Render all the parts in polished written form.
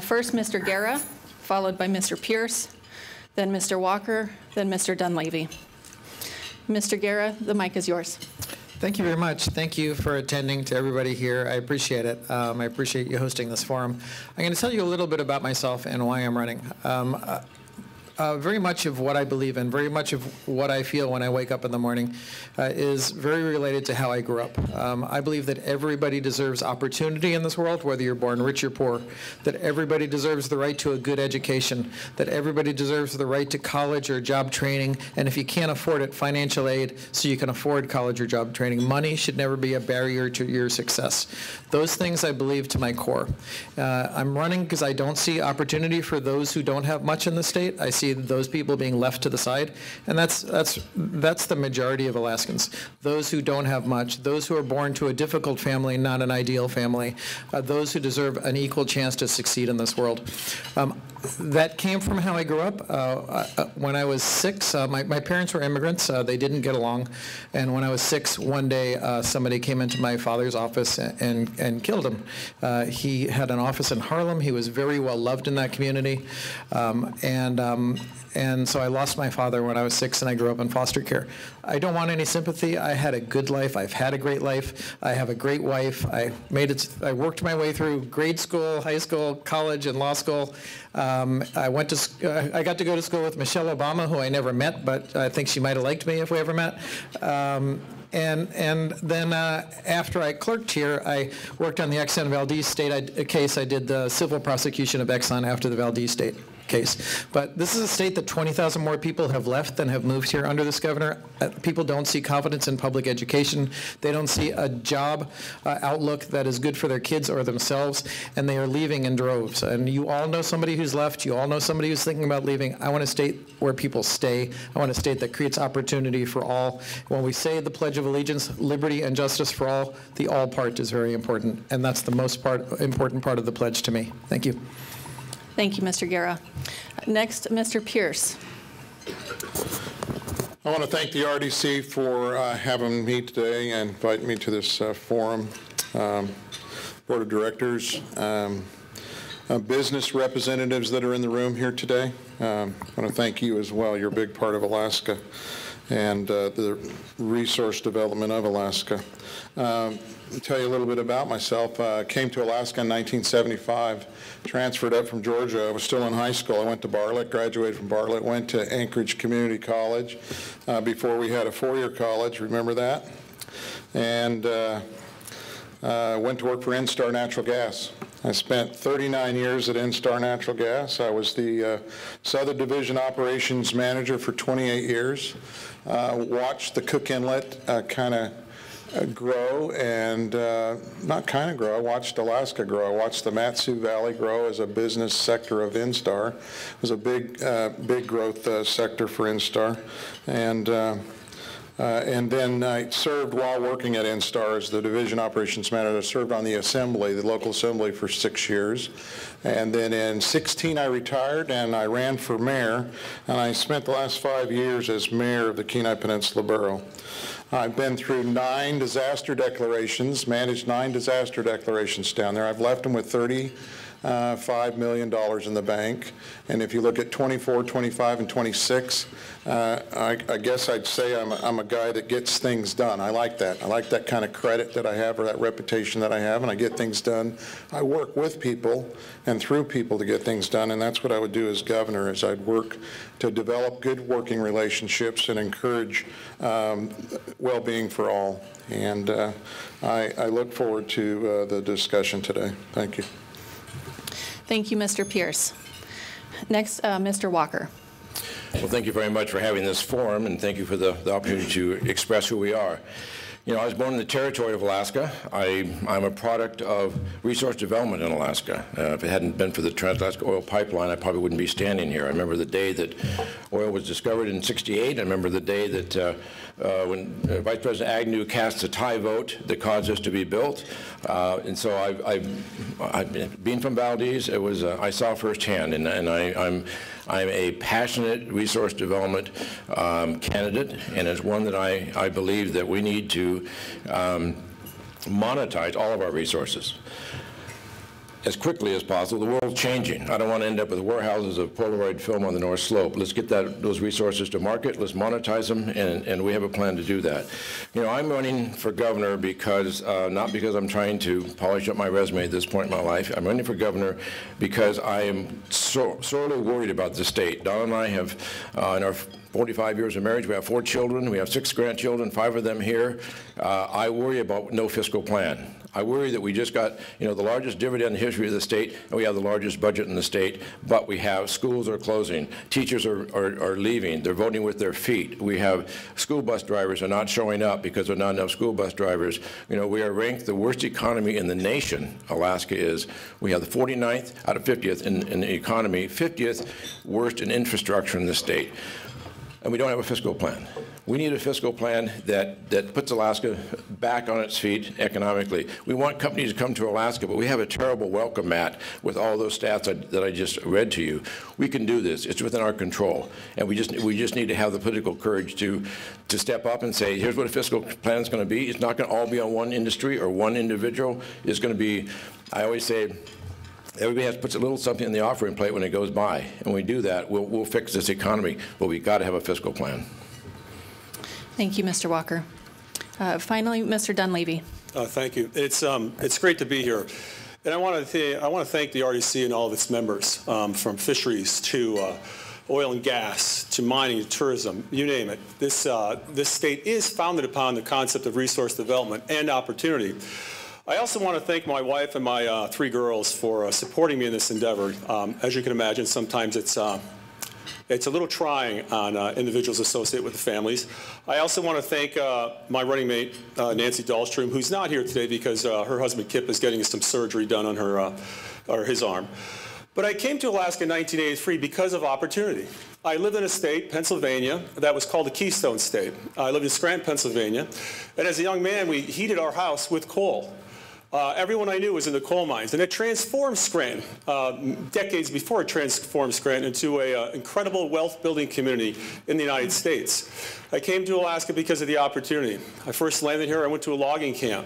First, Mr. Gara, followed by Mr. Pierce, then Mr. Walker, then Mr. Dunleavy. Mr. Gara, the mic is yours. Thank you very much. Thank you for attending, to everybody here. I appreciate it. I appreciate you hosting this forum. I'm going to tell you a little bit about myself and why I'm running. Very much of what I believe in, very much of what I feel when I wake up in the morning is very related to how I grew up. I believe that everybody deserves opportunity in this world, whether you're born rich or poor, that everybody deserves the right to a good education, that everybody deserves the right to college or job training, and if you can't afford it, financial aid so you can afford college or job training. Money should never be a barrier to your success. Those things I believe to my core. I'm running because I don't see opportunity for those who don't have much in the state. I see those people being left to the side, and that's the majority of Alaskans. Those who don't have much, those who are born to a difficult family, not an ideal family, those who deserve an equal chance to succeed in this world. That came from how I grew up. When I was 6, my parents were immigrants. They didn't get along, and when I was 6, one day somebody came into my father's office and killed him. He had an office in Harlem. He was very well loved in that community, and so I lost my father when I was 6, and I grew up in foster care. I don't want any sympathy. I had a good life. I've had a great life. I have a great wife. I worked my way through grade school, high school, college, and law school. I got to go to school with Michelle Obama, who I never met, but I think she might have liked me if we ever met. And then after I clerked here, I worked on the Exxon Valdez state case. I did the civil prosecution of Exxon after the Valdez state case. But this is a state that 20,000 more people have left than have moved here under this governor. People don't see confidence in public education. They don't see a job outlook that is good for their kids or themselves, and they are leaving in droves. And you all know somebody who's left. You all know somebody who's thinking about leaving. I want a state where people stay. I want a state that creates opportunity for all. When we say the Pledge of Allegiance, liberty and justice for all, the all part is very important, and that's the most important part of the pledge to me. Thank you. Thank you, Mr. Gara. Next, Mr. Pierce. I want to thank the RDC for having me today and inviting me to this forum. Board of Directors, business representatives that are in the room here today. I want to thank you as well. You're a big part of Alaska and the resource development of Alaska. I'll tell you a little bit about myself. I came to Alaska in 1975, transferred up from Georgia. I was still in high school. I went to Ballot, graduated from Ballot, went to Anchorage Community College before we had a four-year college, remember that? And went to work for N-Star Natural Gas. I spent 39 years at N-Star Natural Gas. I was the Southern Division Operations Manager for 28 years. Watched the Cook Inlet kind of grow and not kind of grow. I watched Alaska grow. I watched the Mat-Su Valley grow as a business sector of N-Star. It was a big growth sector for N-Star. And then I served while working at N-Star as the Division Operations Manager. I served on the assembly, the local assembly, for 6 years. And then in 16 I retired and I ran for mayor. And I spent the last 5 years as mayor of the Kenai Peninsula Borough. I've been through 9 disaster declarations, managed 9 disaster declarations down there. I've left them with $35 million in the bank. And if you look at 24, 25, and 26, I guess I'd say I'm a guy that gets things done. I like that. I like that kind of credit that I have, or that reputation that I have, and I get things done. I work with people and through people to get things done, and that's what I would do as governor, is I'd work to develop good working relationships and encourage well-being for all. And I look forward to the discussion today. Thank you. Thank you, Mr. Pierce. Next, Mr. Walker. Well, thank you very much for having this forum, and thank you for the opportunity to express who we are. You know, I was born in the territory of Alaska. I'm a product of resource development in Alaska. If it hadn't been for the Trans-Alaska Oil Pipeline, I probably wouldn't be standing here. I remember the day that oil was discovered in '68. I remember the day that when Vice President Agnew cast the tie vote that caused us to be built. And so I've been from Valdez. It was I saw firsthand, and I'm a passionate resource development candidate, and it's one that I believe that we need to monetize all of our resources. as quickly as possible. The world's changing. I don't want to end up with warehouses of Polaroid film on the North Slope. Let's get those resources to market. Let's monetize them, and we have a plan to do that. You know, I'm running for governor because, not because I'm trying to polish up my resume at this point in my life. I'm running for governor because I am sorely worried about the state. Don and I have, in our 45 years of marriage, we have 4 children. We have 6 grandchildren, 5 of them here. I worry about no fiscal plan. I worry that we just got, you know, the largest dividend in the history of the state, and we have the largest budget in the state, but we have schools are closing, teachers are leaving, they're voting with their feet. We have school bus drivers are not showing up because there are not enough school bus drivers. You know, we are ranked the worst economy in the nation, Alaska is. We have the 49th out of 50th in the economy, 50th worst in infrastructure in the state. And we don't have a fiscal plan. We need a fiscal plan that puts Alaska back on its feet economically. We want companies to come to Alaska, but we have a terrible welcome mat with all those stats that I just read to you. We can do this. It's within our control. And we just need to have the political courage to step up and say, here's what a fiscal plan is going to be. It's not going to all be on one industry or one individual. It's going to be, I always say, everybody has to put a little something in the offering plate when it goes by. And when we do that, we'll fix this economy. But we've got to have a fiscal plan. Thank you, Mr. Walker. Finally, Mr. Dunleavy. Thank you. It's great to be here. And I want to thank the RDC and all of its members, from fisheries to oil and gas to mining to tourism, you name it. This state is founded upon the concept of resource development and opportunity. I also want to thank my wife and my 3 girls for supporting me in this endeavor. As you can imagine, sometimes it's a little trying on individuals associated with the families. I also want to thank my running mate, Nancy Dahlstrom, who's not here today because her husband Kip is getting some surgery done on his arm. But I came to Alaska in 1983 because of opportunity. I lived in a state, Pennsylvania, that was called the Keystone State. I lived in Scranton, Pennsylvania, and as a young man, we heated our house with coal. Everyone I knew was in the coal mines, and it transformed Scranton, decades before it transformed Scranton into an incredible wealth-building community in the United States. I came to Alaska because of the opportunity. I first landed here, I went to a logging camp.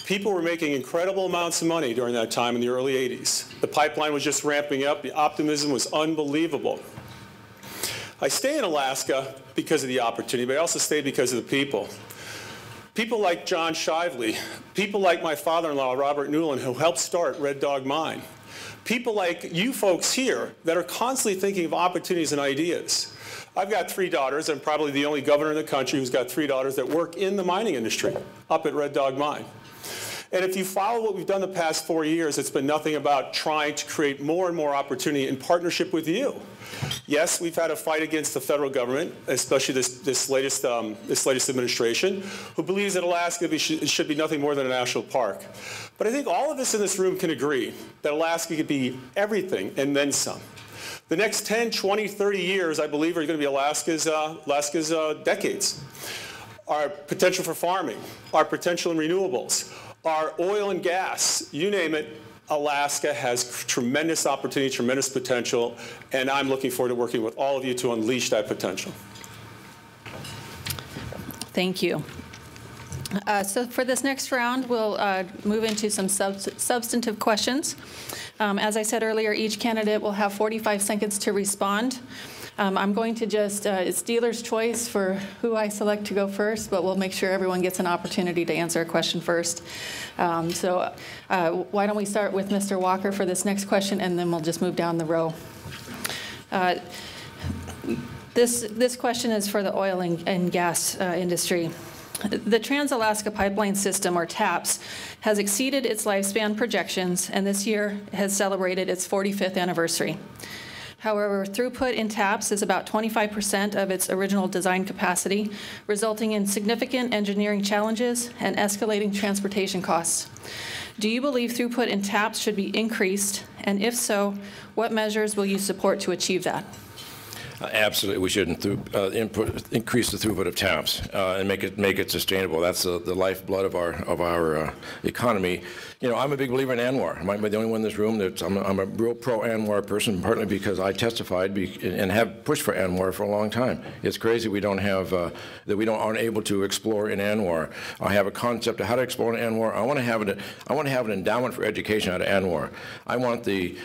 People were making incredible amounts of money during that time in the early 80s. The pipeline was just ramping up. The optimism was unbelievable. I stay in Alaska because of the opportunity, but I also stay because of the people. People like John Shively, people like my father-in-law, Robert Newland, who helped start Red Dog Mine. People like you folks here that are constantly thinking of opportunities and ideas. I've got 3 daughters. I'm probably the only governor in the country who's got 3 daughters that work in the mining industry up at Red Dog Mine. And if you follow what we've done the past 4 years, it's been nothing about trying to create more and more opportunity in partnership with you. Yes, we've had a fight against the federal government, especially this latest administration, who believes that Alaska should be nothing more than a national park. But I think all of us in this room can agree that Alaska could be everything and then some. The next 10, 20, 30 years, I believe, are going to be Alaska's decades. Our potential for farming, our potential in renewables, our oil and gas, you name it, Alaska has tremendous opportunity, tremendous potential, and I'm looking forward to working with all of you to unleash that potential. Thank you. So for this next round, we'll move into some substantive questions. As I said earlier, each candidate will have 45 seconds to respond. I'm going to just, it's dealer's choice for who I select to go first, but we'll make sure everyone gets an opportunity to answer a question first. So why don't we start with Mr. Walker for this next question, and then we'll just move down the row. This question is for the oil and gas industry. The Trans-Alaska Pipeline System, or TAPS, has exceeded its lifespan projections, and this year has celebrated its 45th anniversary. However, throughput in TAPS is about 25% of its original design capacity, resulting in significant engineering challenges and escalating transportation costs. Do you believe throughput in TAPS should be increased? And if so, what measures will you support to achieve that? Absolutely, we should increase the throughput of TAPs and make it sustainable. That's the lifeblood of our economy. You know, I'm a big believer in ANWR. I might be the only one in this room that I'm a real pro-ANWR person, partly because I testified and have pushed for ANWR for a long time. It's crazy we don't have aren't able to explore in ANWR. I have a concept of how to explore in ANWR. I want to have an endowment for education out of ANWR. I want the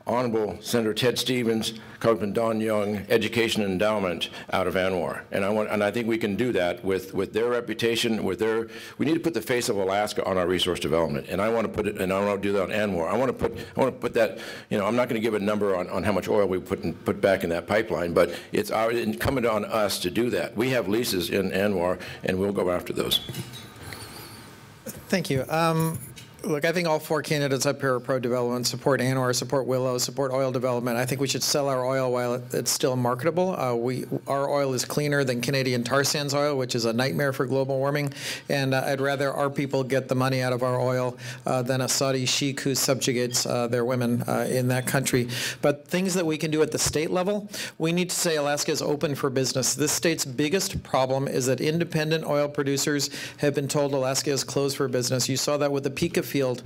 Honorable Senator Ted Stevens, Congressman Don Young, education endowment out of ANWR, and I think we can do that with their reputation, we need to put the face of Alaska on our resource development, and I want to put it, and I want to do that on ANWR. I want to put that, you know, I'm not going to give a number on how much oil we put back in that pipeline, but it's incumbent on us to do that. We have leases in ANWR, and we'll go after those. Thank you. Look, I think all four candidates up here are pro-development, support ANWR, support Willow, support oil development. I think we should sell our oil while it's still marketable. Our oil is cleaner than Canadian tar sands oil, which is a nightmare for global warming. And I'd rather our people get the money out of our oil than a Saudi sheik who subjugates their women in that country. But things that we can do at the state level, we need to say Alaska is open for business. This state's biggest problem is that independent oil producers have been told Alaska is closed for business. You saw that with the Pbsa field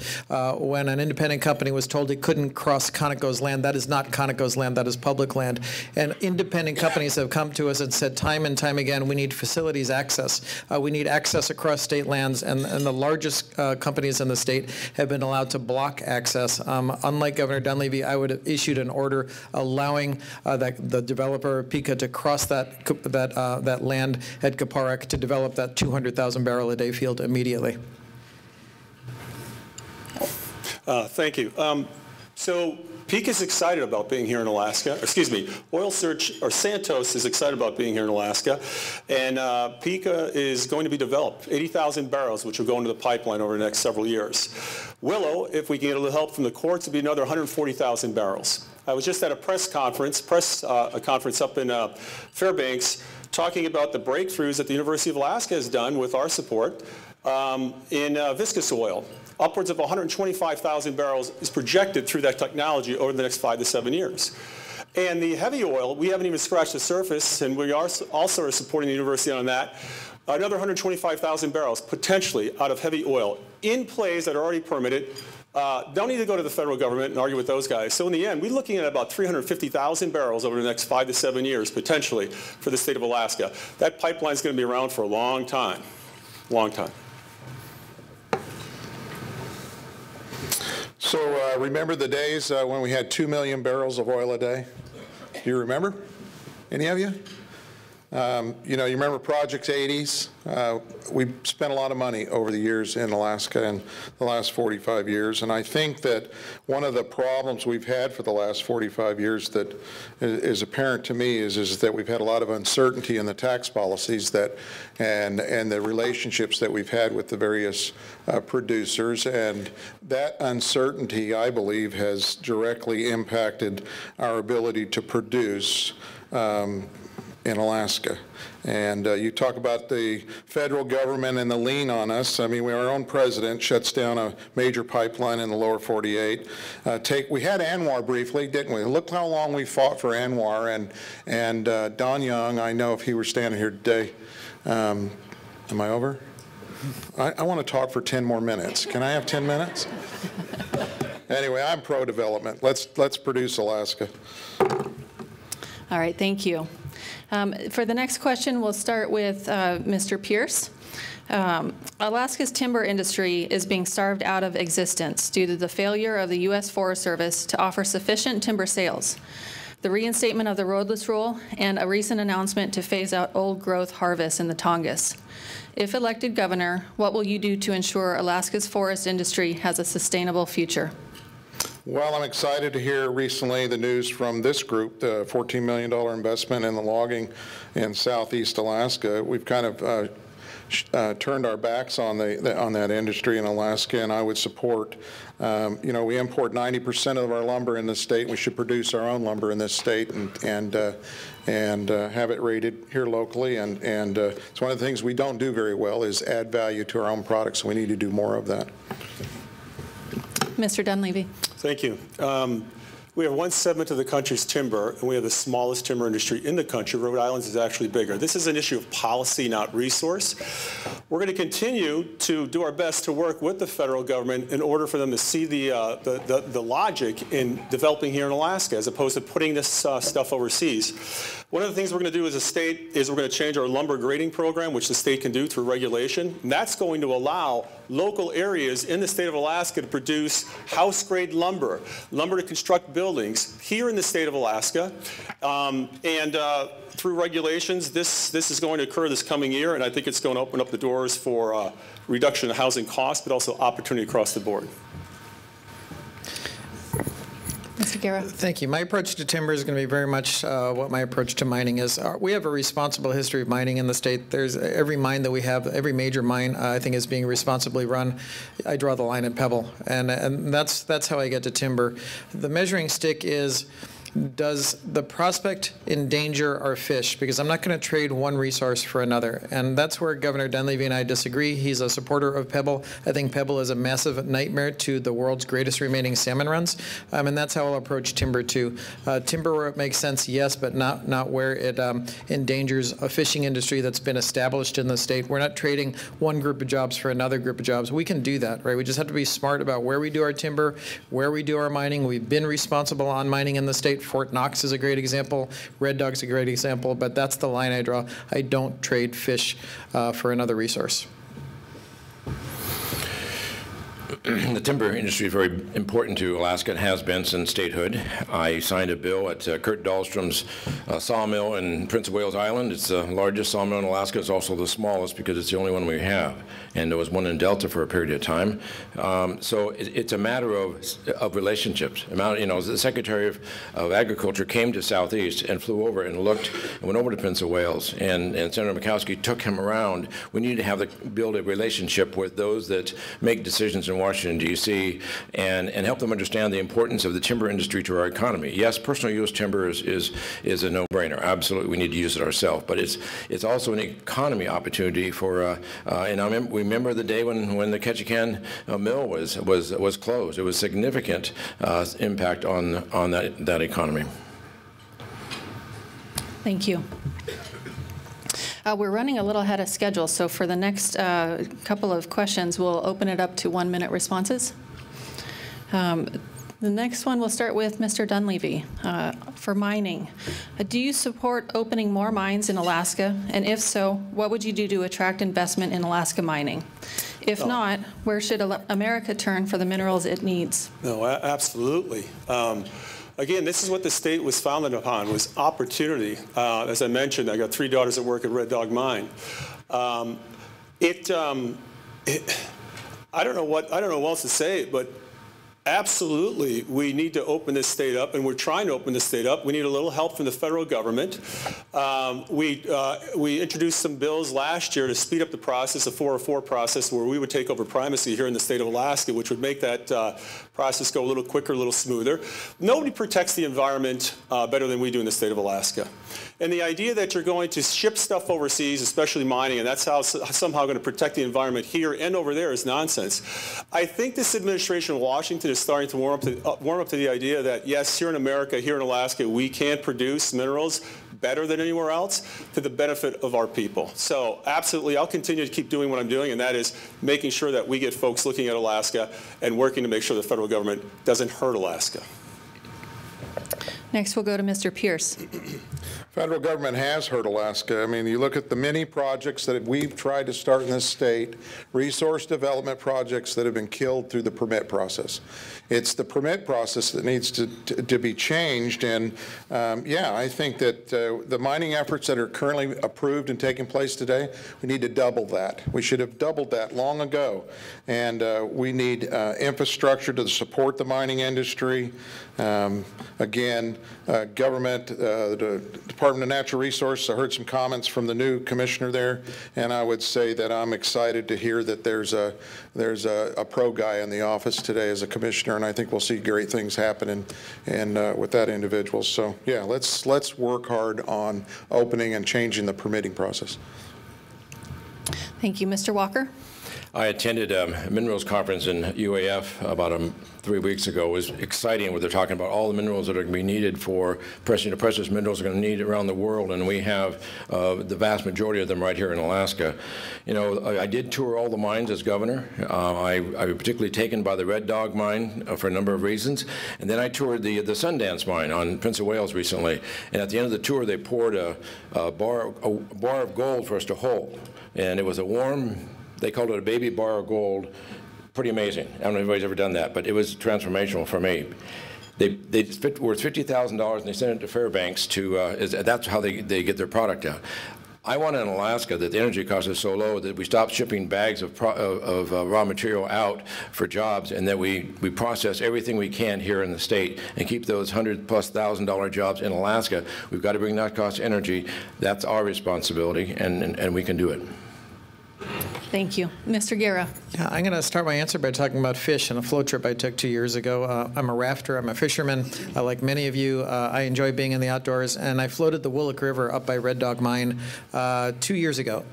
when an independent company was told it couldn't cross Conoco's land. That is not Conoco's land, that is public land. And independent companies have come to us and said time and time again, we need facilities access. We need access across state lands, and the largest companies in the state have been allowed to block access. Unlike Governor Dunleavy, I would have issued an order allowing the developer Pbsa to cross that land at Kaparak to develop that 200,000 barrel a day field immediately. Thank you. So Pbsa is excited about being here in Alaska. Excuse me, Santos is excited about being here in Alaska, and Pbsa is going to be developed, 80,000 barrels, which will go into the pipeline over the next several years. Willow, if we can get a little help from the courts, will be another 140,000 barrels. I was just at a press conference up in Fairbanks, talking about the breakthroughs that the University of Alaska has done with our support in viscous oil. Upwards of 125,000 barrels is projected through that technology over the next 5 to 7 years. And the heavy oil, we haven't even scratched the surface, and we also are supporting the university on that. Another 125,000 barrels potentially out of heavy oil in plays that are already permitted. Don't need to go to the federal government and argue with those guys. So in the end, we're looking at about 350,000 barrels over the next 5 to 7 years potentially for the state of Alaska. That pipeline is going to be around for a long time, long time. So remember the days when we had 2 million barrels of oil a day? Do you remember? Any of you? You know, you remember Project 80s? We spent a lot of money over the years in Alaska in the last 45 years, and I think that one of the problems we've had for the last 45 years that is apparent to me is that we've had a lot of uncertainty in the tax policies that and the relationships that we've had with the various producers, and that uncertainty, I believe, has directly impacted our ability to produce in Alaska. And you talk about the federal government and the lien on us. I mean, our own president shuts down a major pipeline in the lower 48. We had ANWR briefly, didn't we? Look how long we fought for ANWR. And Don Young, I know if he were standing here today, am I over? I want to talk for 10 more minutes. Can I have 10 minutes? Anyway, I'm pro-development. Let's produce Alaska. All right, thank you. For the next question, we'll start with Mr. Pierce. Alaska's timber industry is being starved out of existence due to the failure of the U.S. Forest Service to offer sufficient timber sales, the reinstatement of the roadless rule, and a recent announcement to phase out old-growth harvests in the Tongass. If elected governor, what will you do to ensure Alaska's forest industry has a sustainable future? Well, I'm excited to hear recently the news from this group, the $14 million investment in the logging in southeast Alaska. We've kind of turned our backs on that industry in Alaska, and I would support, you know, we import 90% of our lumber in this state. We should produce our own lumber in this state and have it rated here locally. And it's one of the things we don't do very well is add value to our own products, and we need to do more of that. Mr. Dunleavy. Thank you. We have 1/7 of the country's timber, and we have the smallest timber industry in the country. Rhode Island's is actually bigger. This is an issue of policy, not resource. We're going to continue to do our best to work with the federal government in order for them to see the logic in developing here in Alaska, as opposed to putting this stuff overseas. One of the things we're going to do as a state is we're going to change our lumber grading program, which the state can do through regulation. And that's going to allow local areas in the state of Alaska to produce house-grade lumber, lumber to construct buildings here in the state of Alaska. Through regulations, this is going to occur this coming year, and I think it's going to open up the doors for reduction in housing costs, but also opportunity across the board. Mr. Gara. Thank you. My approach to timber is going to be very much what my approach to mining is. We have a responsible history of mining in the state. There's every mine that we have, every major mine, I think, is being responsibly run. I draw the line at Pebble, and that's how I get to timber. The measuring stick is, does the prospect endanger our fish? Because I'm not going to trade one resource for another. And that's where Governor Dunleavy and I disagree. He's a supporter of Pebble. I think Pebble is a massive nightmare to the world's greatest remaining salmon runs. And that's how I'll approach timber too. Timber where it makes sense, yes, but not where it endangers a fishing industry that's been established in the state. We're not trading one group of jobs for another group of jobs. We can do that, right? We just have to be smart about where we do our timber, where we do our mining. We've been responsible on mining in the state. Fort Knox is a great example. Red Dog's a great example, but that's the line I draw. I don't trade fish for another resource. The timber industry is very important to Alaska. It has been since statehood. I signed a bill at Kurt Dahlstrom's sawmill in Prince of Wales Island. It's the largest sawmill in Alaska. It's also the smallest because it's the only one we have. And there was one in Delta for a period of time. So it's a matter of relationships. The Secretary of Agriculture came to Southeast and flew over and looked and went over to Prince of Wales. And Senator Murkowski took him around. We need to build a relationship with those that make decisions in Washington, D.C., and help them understand the importance of the timber industry to our economy. Yes, personal use timber is a no-brainer. Absolutely, we need to use it ourselves. But it's also an economy opportunity for. We remember the day when the Ketchikan mill was closed. It was significant impact on that economy. Thank you. We're running a little ahead of schedule, so for the next couple of questions, we'll open it up to 1-minute responses. The next one, we'll start with Mr. Dunleavy. For mining, do you support opening more mines in Alaska? And if so, what would you do to attract investment in Alaska mining? If not, where should America turn for the minerals it needs? No, absolutely. Again, this is what the state was founded upon, was opportunity. As I mentioned, I got 3 daughters that work at Red Dog Mine. I don't know what else to say, but absolutely, we need to open this state up, and we're trying to open this state up. We need a little help from the federal government. We introduced some bills last year to speed up the process, a 404 process, where we would take over primacy here in the state of Alaska, which would make that process go a little quicker, a little smoother. Nobody protects the environment better than we do in the state of Alaska. And the idea that you're going to ship stuff overseas, especially mining, and that's how somehow going to protect the environment here and over there is nonsense. I think this administration in Washington is starting to warm up to the idea that, yes, here in America, here in Alaska, we can produce minerals better than anywhere else to the benefit of our people. So absolutely, I'll continue to keep doing what I'm doing, and that is making sure that we get folks looking at Alaska and working to make sure the federal government doesn't hurt Alaska. Next, we'll go to Mr. Pierce. Federal government has hurt Alaska. I mean, you look at the many projects that we've tried to start in this state, resource development projects that have been killed through the permit process. It's the permit process that needs to be changed. And yeah, I think that the mining efforts that are currently approved and taking place today, we need to double that. We should have doubled that long ago. And we need infrastructure to support the mining industry. Again, government, the Department of Natural Resources, I heard some comments from the new commissioner there, and I would say that I'm excited to hear that there's a pro guy in the office today as a commissioner, and I think we'll see great things happen with that individual. So yeah, let's work hard on opening and changing the permitting process. Thank you. Mr. Walker? I attended a minerals conference in UAF about 3 weeks ago. It was exciting where they're talking about all the minerals that are going to be needed for precious minerals are going to need around the world, and we have the vast majority of them right here in Alaska. You know, I did tour all the mines as governor. I was particularly taken by the Red Dog mine for a number of reasons, and then I toured the Sundance mine on Prince of Wales recently, and at the end of the tour they poured a bar of gold for us to hold, and it was a warm, they called it a baby bar of gold. Pretty amazing. I don't know if anybody's ever done that, but it was transformational for me. They worth $50,000 and they sent it to Fairbanks to, that's how they get their product out. I want in Alaska that the energy cost is so low that we stop shipping bags of raw material out for jobs, and that we process everything we can here in the state and keep those $100,000+ jobs in Alaska. We've got to bring that cost energy. That's our responsibility, and we can do it. Thank you. Mr. Gara. Yeah, I'm going to start my answer by talking about fish and a float trip I took 2 years ago. I'm a rafter. I'm a fisherman. Like many of you, I enjoy being in the outdoors, and I floated the Woolwich River up by Red Dog Mine 2 years ago.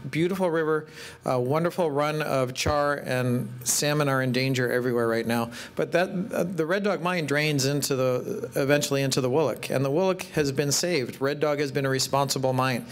Beautiful river, wonderful run of char, and salmon are in danger everywhere right now. But the Red Dog Mine drains eventually into the Woolwich, and the Woolwich has been saved. Red Dog has been a responsible mine.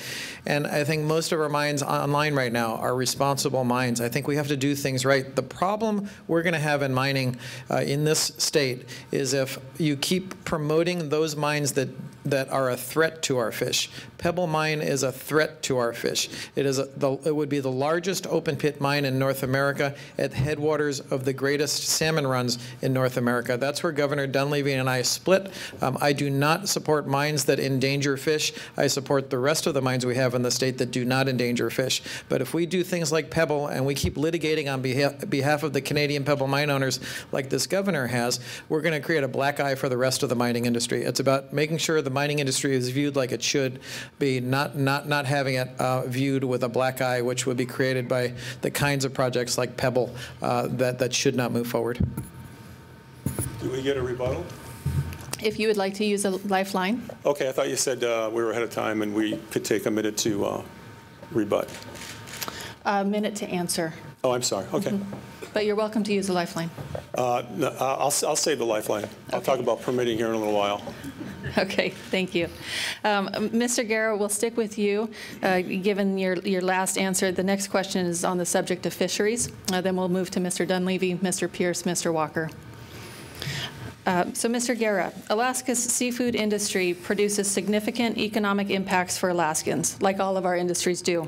And I think most of our mines online right now are responsible mines. I think we have to do things right. The problem we're going to have in mining in this state is if you keep promoting those mines that are a threat to our fish. Pebble Mine is a threat to our fish. It would be the largest open pit mine in North America at headwaters of the greatest salmon runs in North America. That's where Governor Dunleavy and I split. I do not support mines that endanger fish. I support the rest of the mines we have in the state that do not endanger fish. But if we do things like Pebble and we keep litigating on behalf of the Canadian Pebble mine owners like this governor has, we're going to create a black eye for the rest of the mining industry. It's about making sure the mining industry is viewed like it should be, not having it viewed with a black eye, which would be created by the kinds of projects like Pebble that should not move forward. Do we get a rebuttal? If you would like to use a lifeline. Okay, I thought you said we were ahead of time and we could take a minute to rebut. A minute to answer. Oh, I'm sorry. Okay. But you're welcome to use a lifeline. No, I'll save the lifeline. I'll talk about permitting here in a little while. Okay, thank you. Mr. Gara, we'll stick with you. Given your last answer, the next question is on the subject of fisheries. Then we'll move to Mr. Dunleavy, Mr. Pierce, Mr. Walker. So, Mr. Gara, Alaska's seafood industry produces significant economic impacts for Alaskans, like all of our industries do.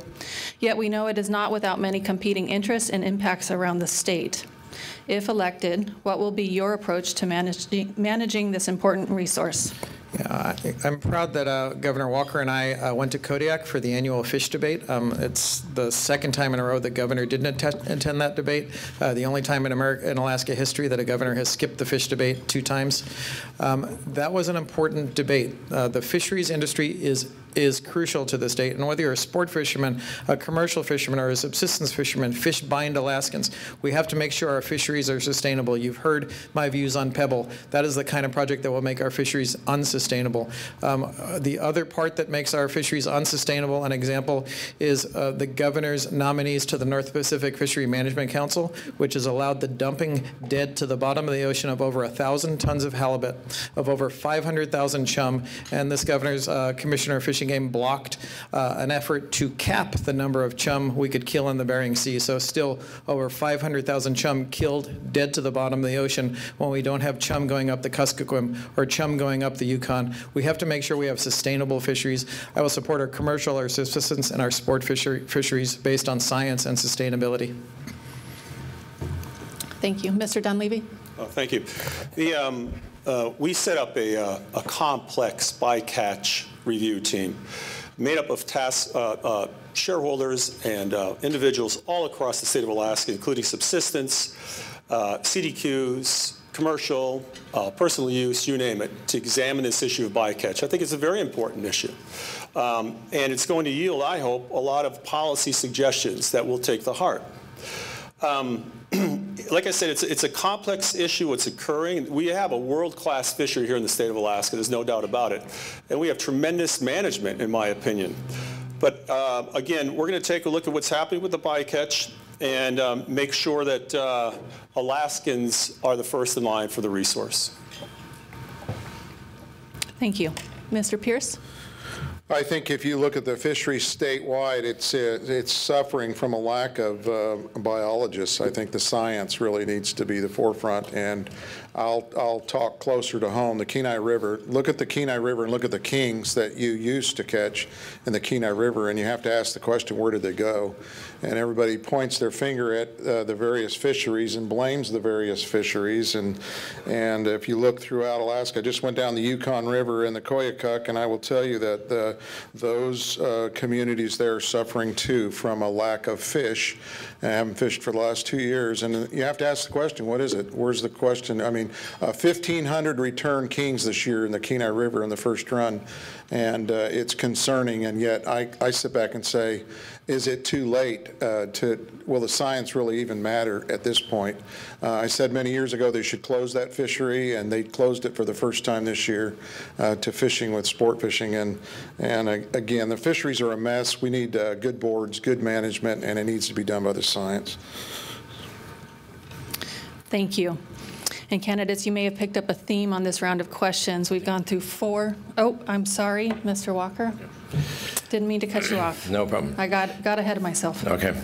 Yet we know it is not without many competing interests and impacts around the state. If elected, what will be your approach to managing this important resource? Yeah, I'm proud that Governor Walker and I went to Kodiak for the annual fish debate. It's the second time in a row the governor didn't attend that debate. The only time in Alaska history that a governor has skipped the fish debate 2 times. That was an important debate. The fisheries industry is crucial to the state, and whether you're a sport fisherman, a commercial fisherman, or a subsistence fisherman, fish bind Alaskans. We have to make sure our fisheries are sustainable. You've heard my views on Pebble. That is the kind of project that will make our fisheries unsustainable. The other part that makes our fisheries unsustainable, an example, is the governor's nominees to the North Pacific Fishery Management Council, which has allowed the dumping dead to the bottom of the ocean of over 1,000 tons of halibut, of over 500,000 chum, and this governor's commissioner of fishing game blocked an effort to cap the number of chum we could kill in the Bering Sea. So still over 500,000 chum killed dead to the bottom of the ocean when we don't have chum going up the Kuskokwim or chum going up the Yukon. We have to make sure we have sustainable fisheries. I will support our commercial, our subsistence, and our sport fisheries based on science and sustainability. Thank you. Mr. Dunleavy? Oh, thank you. We set up a complex bycatch review team made up of shareholders and individuals all across the state of Alaska, including subsistence, CDQs, commercial, personal use, you name it, to examine this issue of bycatch. I think it's a very important issue. And it's going to yield, I hope, a lot of policy suggestions that we'll take to heart. Like I said, it's a complex issue. What's occurring. We have a world-class fishery here in the state of Alaska. There's no doubt about it. And we have tremendous management, in my opinion. But again, we're going to take a look at what's happening with the bycatch. and make sure that Alaskans are the first in line for the resource. Thank you. Mr. Pierce? I think if you look at the fisheries statewide, it's suffering from a lack of biologists. I think the science really needs to be the forefront, and I'll talk closer to home. The Kenai River, look at the Kenai River and look at the kings that you used to catch in the Kenai River, and you have to ask the question, where did they go? And everybody points their finger at the various fisheries and blames the various fisheries. And if you look throughout Alaska, I just went down the Yukon River and the Koyukuk, and I will tell you that those communities there are suffering too from a lack of fish. I haven't fished for the last 2 years, and you have to ask the question, what is it? Where's the question? I mean, 1,500 returned kings this year in the Kenai River in the first run, and it's concerning, and yet I sit back and say, is it too late will the science really even matter at this point? I said many years ago they should close that fishery, and they closed it for the first time this year to fishing with sport fishing. And again, the fisheries are a mess. We need good boards, good management, and it needs to be done by the science. Thank you. And candidates, you may have picked up a theme on this round of questions. We've gone through 4. Oh, I'm sorry, Mr. Walker. Didn't mean to cut you off. No problem. I got ahead of myself. Okay.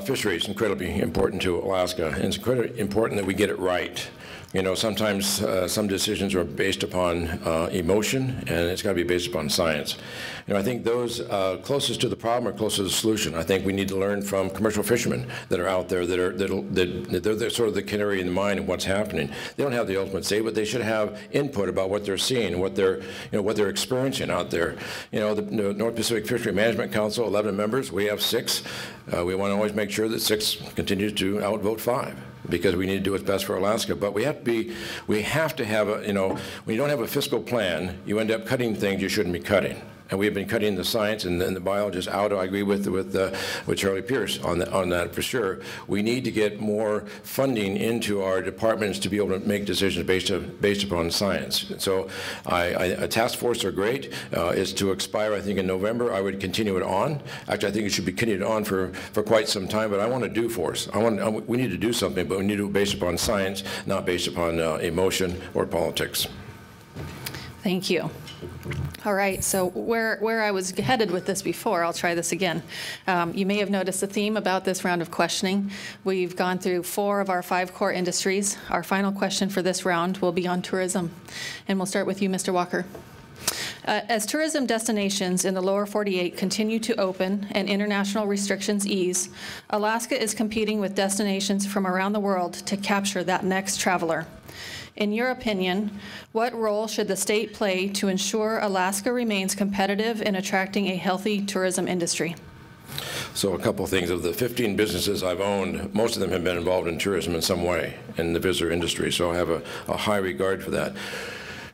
Fisheries, incredibly important to Alaska, and it's incredibly important that we get it right. You know, sometimes some decisions are based upon emotion, and it's got to be based upon science. You know, I think those closest to the problem are closest to the solution. I think we need to learn from commercial fishermen that are out there they're sort of the canary in the mine of what's happening. They don't have the ultimate say, but they should have input about what they're seeing, what they're experiencing out there. You know, the North Pacific Fishery Management Council, 11 members, we have 6. We want to always make sure that 6 continues to outvote 5. Because we need to do what's best for Alaska. But we have to have a, you know, when you don't have a fiscal plan, you end up cutting things you shouldn't be cutting. And we've been cutting the science and the biologists out. I agree with Charlie Pierce on that for sure. We need to get more funding into our departments to be able to make decisions based upon science. So a task force are great. It's to expire, I think, in November. I would continue it on. Actually, I think it should be continued on for quite some time. But I want a do force. We need to do something, but we need to do it based upon science, not based upon emotion or politics. Thank you. All right, so where I was headed with this before, I'll try this again. You may have noticed a theme about this round of questioning. We've gone through 4 of our 5 core industries. Our final question for this round will be on tourism. And we'll start with you, Mr. Walker. As tourism destinations in the lower 48 continue to open and international restrictions ease, Alaska is competing with destinations from around the world to capture that next traveler. In your opinion, what role should the state play to ensure Alaska remains competitive in attracting a healthy tourism industry? So a couple of things. Of the 15 businesses I've owned, most of them have been involved in tourism in some way in the visitor industry, so I have a high regard for that.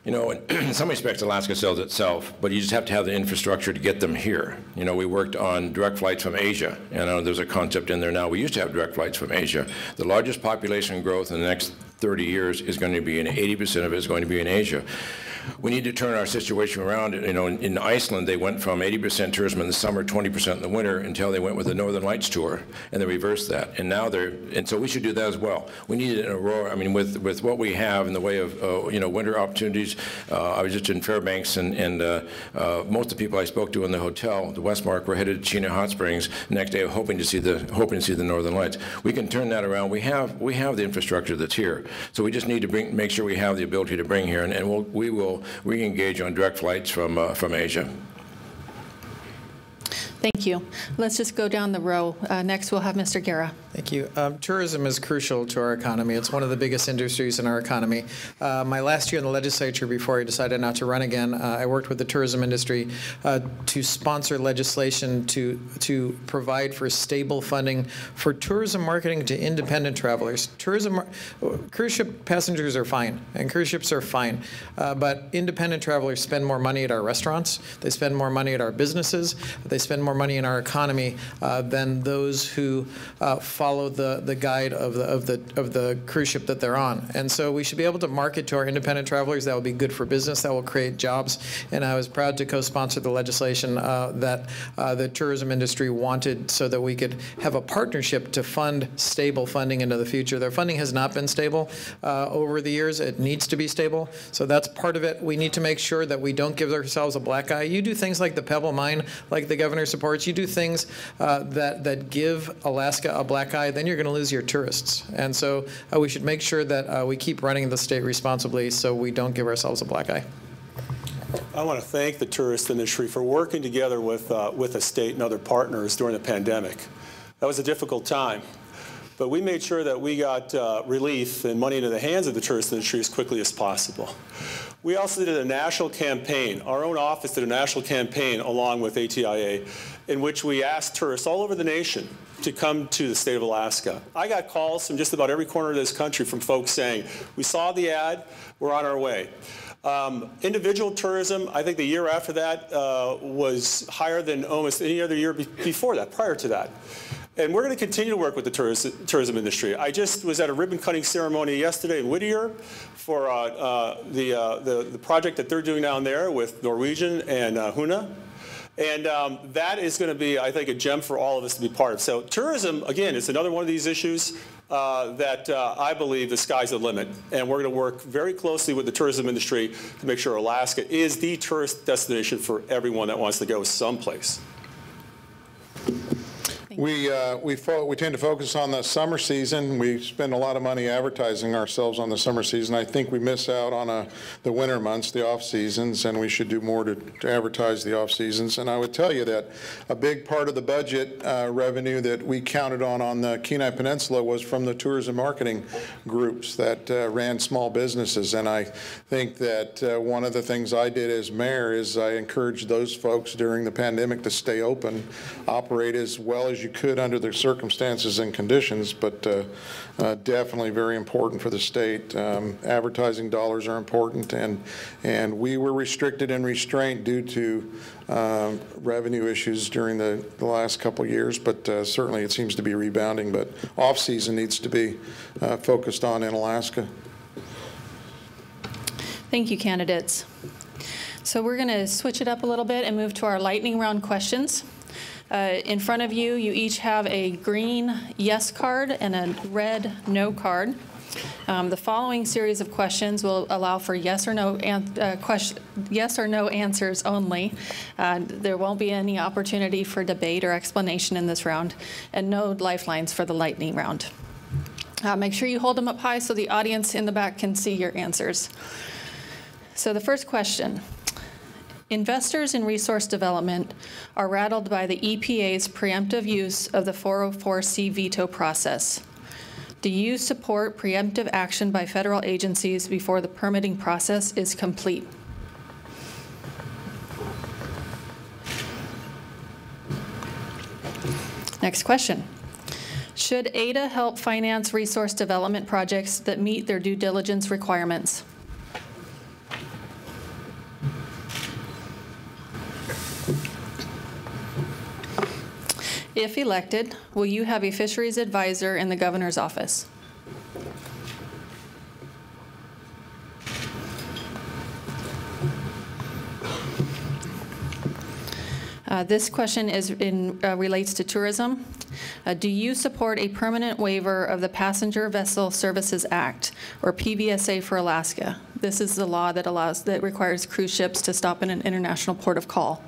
You know, in some respects, Alaska sells itself, but you just have to have the infrastructure to get them here. You know, we worked on direct flights from Asia, and I know there's a concept in there now. We used to have direct flights from Asia. The largest population growth in the next 30 years is going to be in 80% of it is going to be in Asia. We need to turn our situation around. You know, in Iceland, they went from 80% tourism in the summer, 20% in the winter, until they went with the Northern Lights tour, and they reversed that. And now and so we should do that as well. We need it in Aurora. I mean, with what we have in the way of, you know, winter opportunities. I was just in Fairbanks, and most of the people I spoke to in the hotel, the Westmark, were headed to Chena Hot Springs the next day, hoping to see the Northern Lights. We can turn that around. We have the infrastructure that's here, so we just need to make sure we have the ability to bring here, and we will re-engage on direct flights from Asia. Thank you. Let's just go down the row. Next, we'll have Mr. Gara. Thank you. Tourism is crucial to our economy. It's one of the biggest industries in our economy. My last year in the legislature, before I decided not to run again, I worked with the tourism industry to sponsor legislation to provide for stable funding for tourism marketing to independent travelers. Cruise ship passengers are fine, and cruise ships are fine, but independent travelers spend more money at our restaurants. They spend more money at our businesses. They spend more money in our economy than those who follow the guide of the cruise ship that they're on. And so we should be able to market to our independent travelers. That will be good for business. That will create jobs. And I was proud to co-sponsor the legislation that the tourism industry wanted so that we could have a partnership to fund stable funding into the future. Their funding has not been stable over the years. It needs to be stable. So that's part of it. We need to make sure that we don't give ourselves a black eye. You do things like the Pebble Mine, like the governor supports. You do things that give Alaska a black eye, then you're going to lose your tourists. And so we should make sure that we keep running the state responsibly so we don't give ourselves a black eye. I want to thank the tourist industry for working together with the state and other partners during the pandemic. That was a difficult time. But we made sure that we got relief and money into the hands of the tourist industry as quickly as possible. We also did a national campaign. Our own office did a national campaign along with ATIA in which we asked tourists all over the nation to come to the state of Alaska. I got calls from just about every corner of this country from folks saying, we saw the ad, we're on our way. Individual tourism, I think the year after that was higher than almost any other year before that, prior to that. And we're going to continue to work with the tourism industry. I just was at a ribbon cutting ceremony yesterday in Whittier for the project that they're doing down there with Norwegian and Huna. And that is going to be, I think, a gem for all of us to be part of. So tourism, again, is another one of these issues that I believe the sky's the limit. And we're going to work very closely with the tourism industry to make sure Alaska is the tourist destination for everyone that wants to go someplace. We tend to focus on the summer season. We spend a lot of money advertising ourselves on the summer season. I think we miss out on the winter months, the off seasons, and we should do more to advertise the off seasons. And I would tell you that a big part of the budget revenue that we counted on the Kenai Peninsula was from the tourism marketing groups that ran small businesses. And I think that one of the things I did as mayor is I encouraged those folks during the pandemic to stay open, operate as well as you could under the circumstances and conditions, but definitely very important for the state. Advertising dollars are important, and we were restricted and restrained due to revenue issues during the last couple of years, but certainly it seems to be rebounding, but off-season needs to be focused on in Alaska. Thank you, candidates. So we're going to switch it up a little bit and move to our lightning round questions. In front of you, you each have a green yes card and a red no card. The following series of questions will allow for yes or no answers only. There won't be any opportunity for debate or explanation in this round, and no lifelines for the lightning round. Make sure you hold them up high so the audience in the back can see your answers. So the first question. Investors in resource development are rattled by the EPA's preemptive use of the 404C veto process. Do you support preemptive action by federal agencies before the permitting process is complete? Next question. Should ADA help finance resource development projects that meet their due diligence requirements? If elected, will you have a fisheries advisor in the governor's office? This question relates to tourism. Do you support a permanent waiver of the Passenger Vessel Services Act, or Pbsa for Alaska? This is the law that requires cruise ships to stop in an international port of call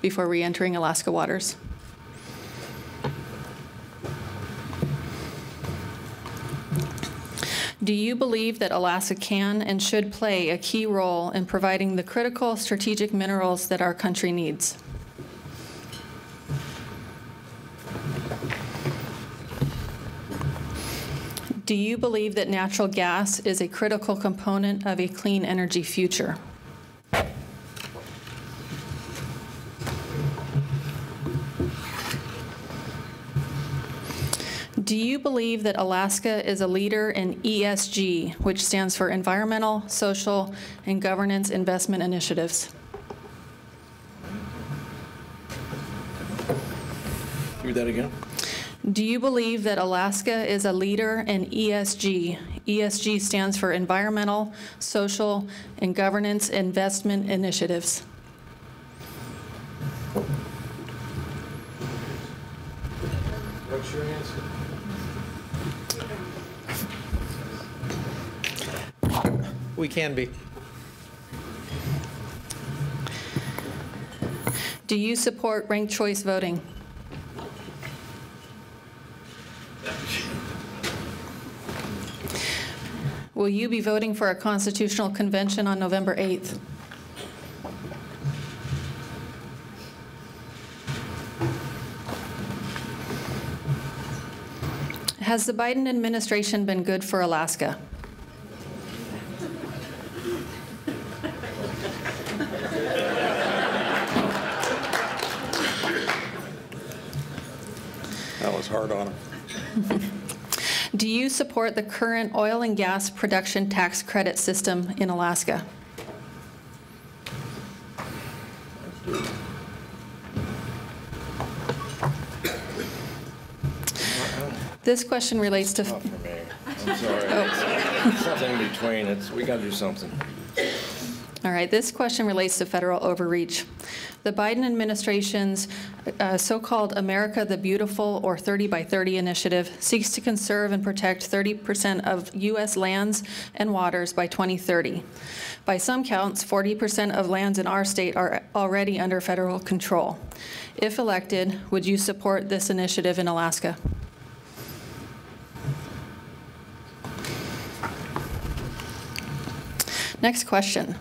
before re-entering Alaska waters. Do you believe that Alaska can and should play a key role in providing the critical strategic minerals that our country needs? Do you believe that natural gas is a critical component of a clean energy future? Do you believe that Alaska is a leader in ESG, which stands for Environmental, Social, and Governance Investment Initiatives? Read that again. Do you believe that Alaska is a leader in ESG? ESG stands for Environmental, Social, and Governance Investment Initiatives. What's your answer? We can be. Do you support ranked choice voting? Will you be voting for a constitutional convention on November 8th? Has the Biden administration been good for Alaska? That was hard on him. Do you support the current oil and gas production tax credit system in Alaska? This question relates to... Not for me. I'm sorry. Something in between. We got to do something. All right, this question relates to federal overreach. The Biden administration's so-called America the Beautiful or 30 by 30 initiative seeks to conserve and protect 30% of U.S. lands and waters by 2030. By some counts, 40% of lands in our state are already under federal control. If elected, would you support this initiative in Alaska? Next question.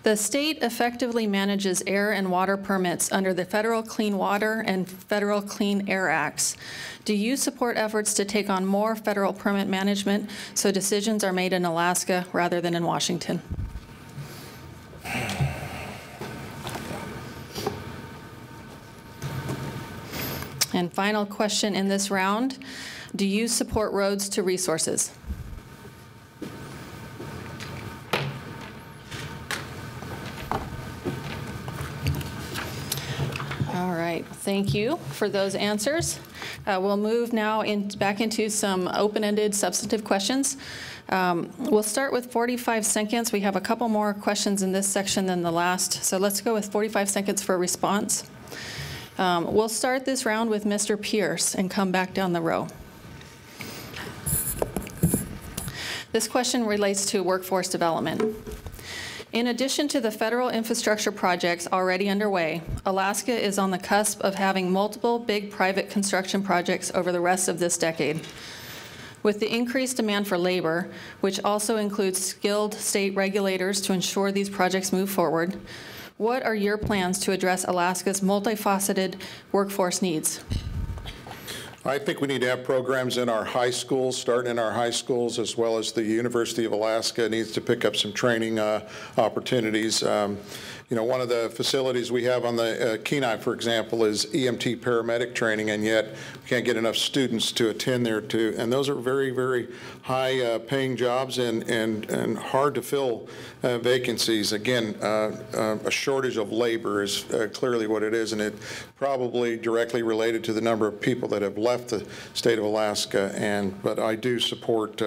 The state effectively manages air and water permits under the Federal Clean Water and Federal Clean Air Acts. Do you support efforts to take on more federal permit management so decisions are made in Alaska rather than in Washington? And final question in this round. Do you support roads to resources? All right, thank you for those answers. We'll move now back into some open-ended substantive questions. We'll start with 45 seconds. We have a couple more questions in this section than the last, so let's go with 45 seconds for a response. We'll start this round with Mr. Pierce and come back down the row. This question relates to workforce development. In addition to the federal infrastructure projects already underway, Alaska is on the cusp of having multiple big private construction projects over the rest of this decade. With the increased demand for labor, which also includes skilled state regulators to ensure these projects move forward, what are your plans to address Alaska's multifaceted workforce needs? I think we need to have programs in our high schools, starting in our high schools, as well as the University of Alaska needs to pick up some training opportunities. You know, one of the facilities we have on the Kenai, for example, is EMT paramedic training, and yet we can't get enough students to attend there too. And those are very, very high paying jobs and hard to fill vacancies. Again, a shortage of labor is clearly what it is, and it probably directly related to the number of people that have left the state of Alaska. But I do support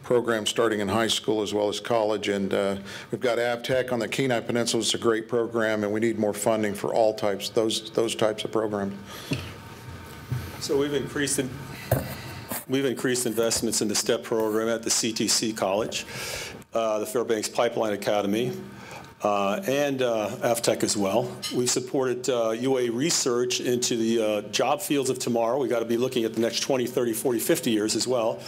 programs starting in high school as well as college, and we've got AvTech on the Kenai Peninsula. It's a great program, and we need more funding for all types, those types of programs. So we've increased investments in the STEP program at the CTC College, the Fairbanks Pipeline Academy, and AvTech as well. We've supported UA research into the job fields of tomorrow. We've got to be looking at the next 20, 30, 40, 50 years as well.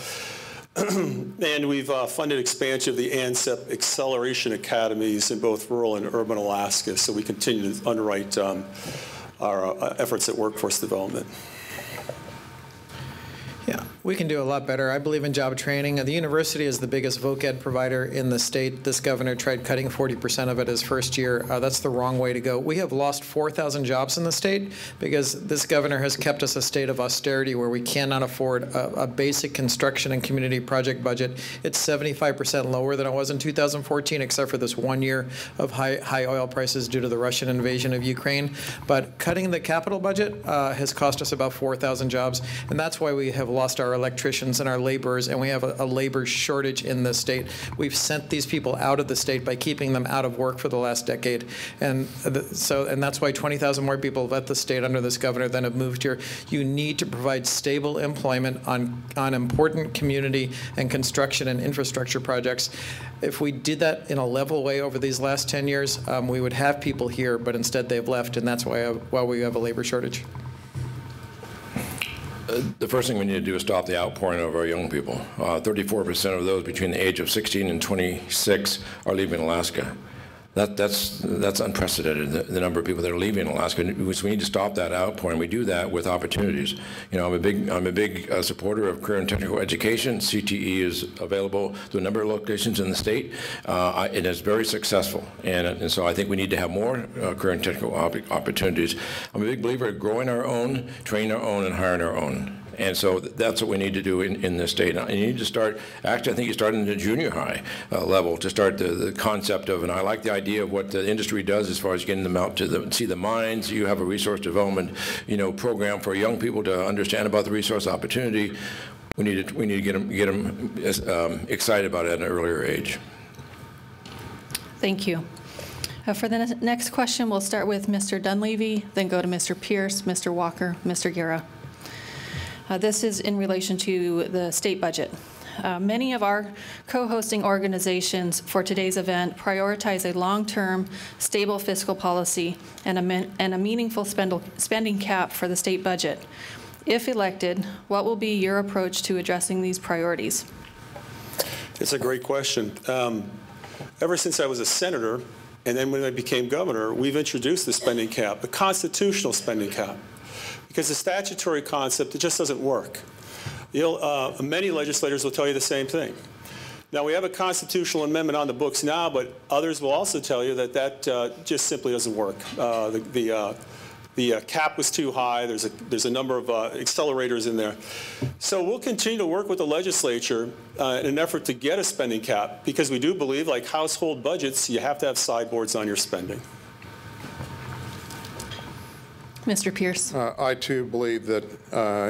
And we've funded expansion of the ANSEP Acceleration Academies in both rural and urban Alaska, so we continue to underwrite our efforts at workforce development. Yeah, We can do a lot better. I believe in job training. The university is the biggest voc ed provider in the state. This governor tried cutting 40% of it his first year. That's the wrong way to go. We have lost 4,000 jobs in the state because this governor has kept us a state of austerity where we cannot afford a basic construction and community project budget. It's 75% lower than it was in 2014, except for this 1 year of high oil prices due to the Russian invasion of Ukraine. But cutting the capital budget has cost us about 4,000 jobs, and that's why we have lost our electricians and our laborers, and we have a labor shortage in the state. We've sent these people out of the state by keeping them out of work for the last decade, and that's why 20,000 more people have left the state under this governor than have moved here. You need to provide stable employment on important community and construction and infrastructure projects. If we did that in a level way over these last 10 years, we would have people here, but instead they've left, and that's why we have a labor shortage. The first thing we need to do is stop the outpouring of our young people. 34% of those between the age of 16 and 26 are leaving Alaska. That's unprecedented, the number of people that are leaving Alaska. So we need to stop that outpouring. We do that with opportunities. You know, I'm a big supporter of career and technical education. CTE is available to a number of locations in the state. It is very successful, and so I think we need to have more career and technical opportunities. I'm a big believer in growing our own, training our own, and hiring our own. And so that's what we need to do in this state. And you need to start, actually I think you start in the junior high level to start the concept of, and I like the idea of what the industry does as far as getting them out to see the mines. You have a resource development, program for young people to understand about the resource opportunity. We need to get them excited about it at an earlier age. Thank you. For the next question, we'll start with Mr. Dunleavy, then go to Mr. Pierce, Mr. Walker, Mr. Gara. This is in relation to the state budget. Many of our co-hosting organizations for today's event prioritize a long-term, stable fiscal policy and a meaningful spending cap for the state budget. If elected, what will be your approach to addressing these priorities? It's a great question. Ever since I was a senator, and then when I became governor, we've introduced the spending cap, the constitutional spending cap. Because the statutory concept, it just doesn't work. Many legislators will tell you the same thing. Now, we have a constitutional amendment on the books now, but others will also tell you that just simply doesn't work. The cap was too high. There's a number of accelerators in there. So we'll continue to work with the legislature in an effort to get a spending cap, because we do believe, like household budgets, you have to have sideboards on your spending. Mr. Pierce. I, too, believe that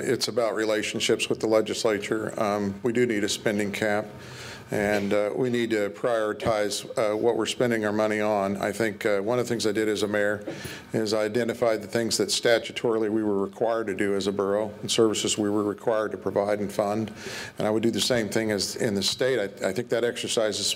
it's about relationships with the legislature. We do need a spending cap, and we need to prioritize what we're spending our money on. I think one of the things I did as a mayor is I identified the things that statutorily we were required to do as a borough and services we were required to provide and fund, and I would do the same thing as in the state. I think that exercise is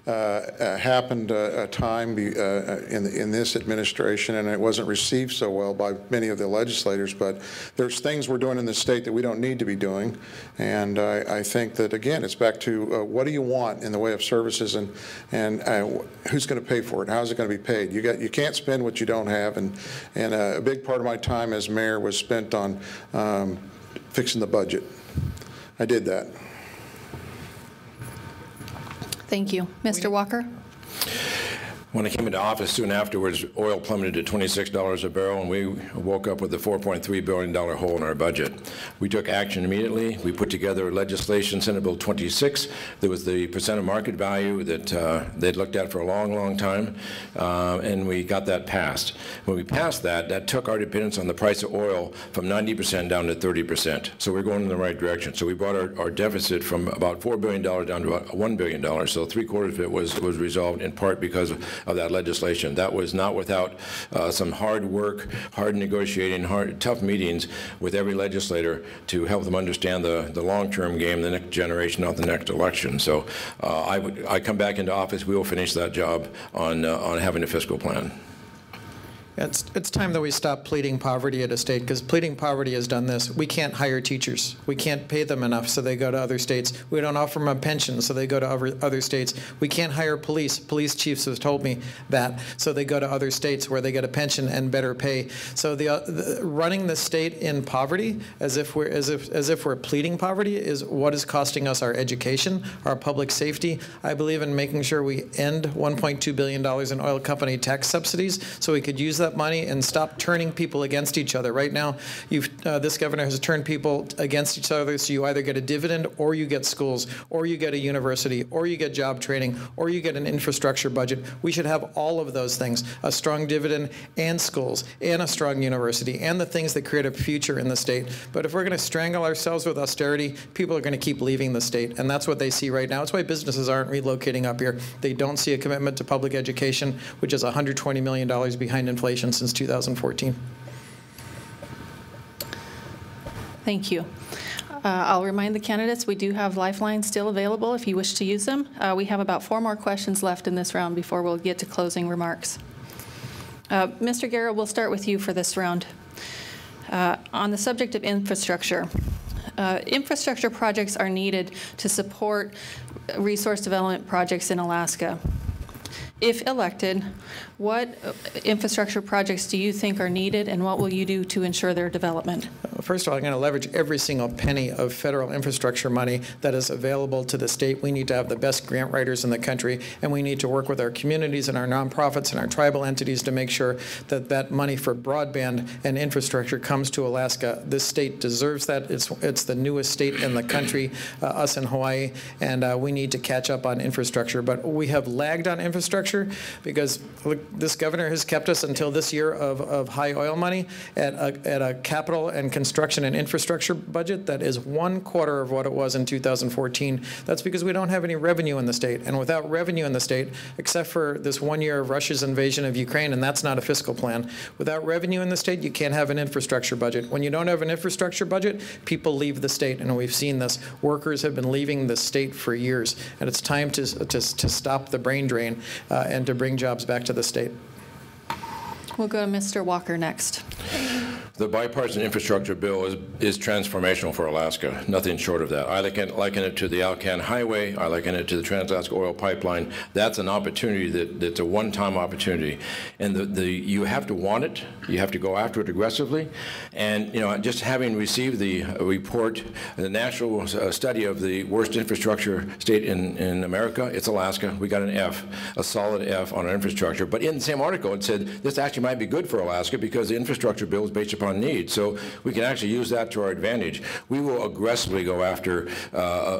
happened a time in this administration, and it wasn't received so well by many of the legislators, but there's things we're doing in the state that we don't need to be doing, and I think that, again, it's back to what do you want in the way of services, and who's going to pay for it, how's it going to be paid. You can't spend what you don't have, and a big part of my time as mayor was spent on fixing the budget. I did that. Thank you. Mr. Walker? When I came into office soon afterwards, oil plummeted to $26 a barrel, and we woke up with a $4.3 billion hole in our budget. We took action immediately. We put together legislation, Senate Bill 26. There was the percent of market value that they'd looked at for a long, long time, and we got that passed. When we passed that, that took our dependence on the price of oil from 90% down to 30%. So we're going in the right direction. So we brought our deficit from about $4 billion down to about $1 billion. So 3/4 of it was resolved in part because of that legislation. That was not without some hard work, hard negotiating, tough meetings with every legislator to help them understand the long-term game, the next generation, not the next election. So I come back into office, we will finish that job on having a fiscal plan. It's time that we stop pleading poverty at a state, because pleading poverty has done this. We can't hire teachers. We can't pay them enough, so they go to other states. We don't offer them a pension, so they go to other states. We can't hire police. Police chiefs have told me that, so they go to other states where they get a pension and better pay. So running the state in poverty as if we're pleading poverty is what is costing us our education, our public safety. I believe in making sure we end $1.2 billion in oil company tax subsidies so we could use that money and stop turning people against each other. Right now, this governor has turned people against each other, so you either get a dividend, or you get schools, or you get a university, or you get job training, or you get an infrastructure budget. We should have all of those things, a strong dividend and schools and a strong university and the things that create a future in the state. But if we're going to strangle ourselves with austerity, people are going to keep leaving the state, and that's what they see right now. That's why businesses aren't relocating up here. They don't see a commitment to public education, which is $120 million behind inflation since 2014. Thank you. I'll remind the candidates we do have lifelines still available if you wish to use them. We have about 4 more questions left in this round before we'll get to closing remarks. Mr. Gara, we'll start with you for this round. On the subject of infrastructure, infrastructure projects are needed to support resource development projects in Alaska. If elected, what infrastructure projects do you think are needed, and what will you do to ensure their development? First of all, I'm going to leverage every single penny of federal infrastructure money that is available to the state. We need to have the best grant writers in the country, and we need to work with our communities and our nonprofits and our tribal entities to make sure that that money for broadband and infrastructure comes to Alaska. This state deserves that. It's the newest state in the country, us in Hawaii, and we need to catch up on infrastructure. But we have lagged on infrastructure because look, this governor has kept us until this year of high oil money at a capital and construction and infrastructure budget that is 1/4 of what it was in 2014. That's because we don't have any revenue in the state. And without revenue in the state, except for this 1 year of Russia's invasion of Ukraine, and that's not a fiscal plan, without revenue in the state, you can't have an infrastructure budget. When you don't have an infrastructure budget, people leave the state, and we've seen this. Workers have been leaving the state for years, and it's time to stop the brain drain and to bring jobs back to the state. We'll go to Mr. Walker next. The bipartisan infrastructure bill is transformational for Alaska, nothing short of that. I liken it to the Alcan Highway. I liken it to the Trans-Alaska Oil Pipeline. That's an opportunity that's a one-time opportunity. And you have to want it. You have to go after it aggressively. And, you know, just having received the report, the national study of the worst infrastructure state in America, it's Alaska. We got an F, a solid F on our infrastructure. But in the same article, it said this actually might be good for Alaska because the infrastructure bill is based upon need. So we can actually use that to our advantage. We will aggressively go after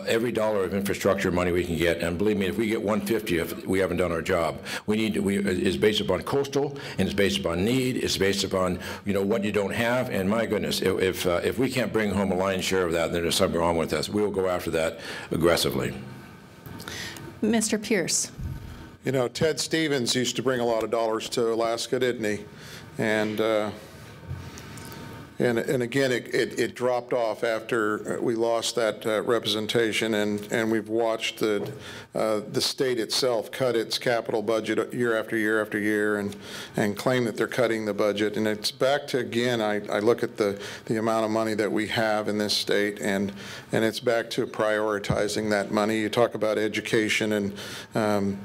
every dollar of infrastructure money we can get. And believe me, if we get 150, if we haven't done our job, it's based upon coastal, and it's based upon need. It's based upon, you know, what you don't have. And my goodness, if we can't bring home a lion's share of that, then there's something wrong with us. We will go after that aggressively. Mr. Pierce. You know, Ted Stevens used to bring a lot of dollars to Alaska, didn't he? And again, it dropped off after we lost that representation, and we've watched the state itself cut its capital budget year after year after year, and claim that they're cutting the budget. And it's back to, again, I look at the amount of money that we have in this state, and it's back to prioritizing that money. You talk about education, and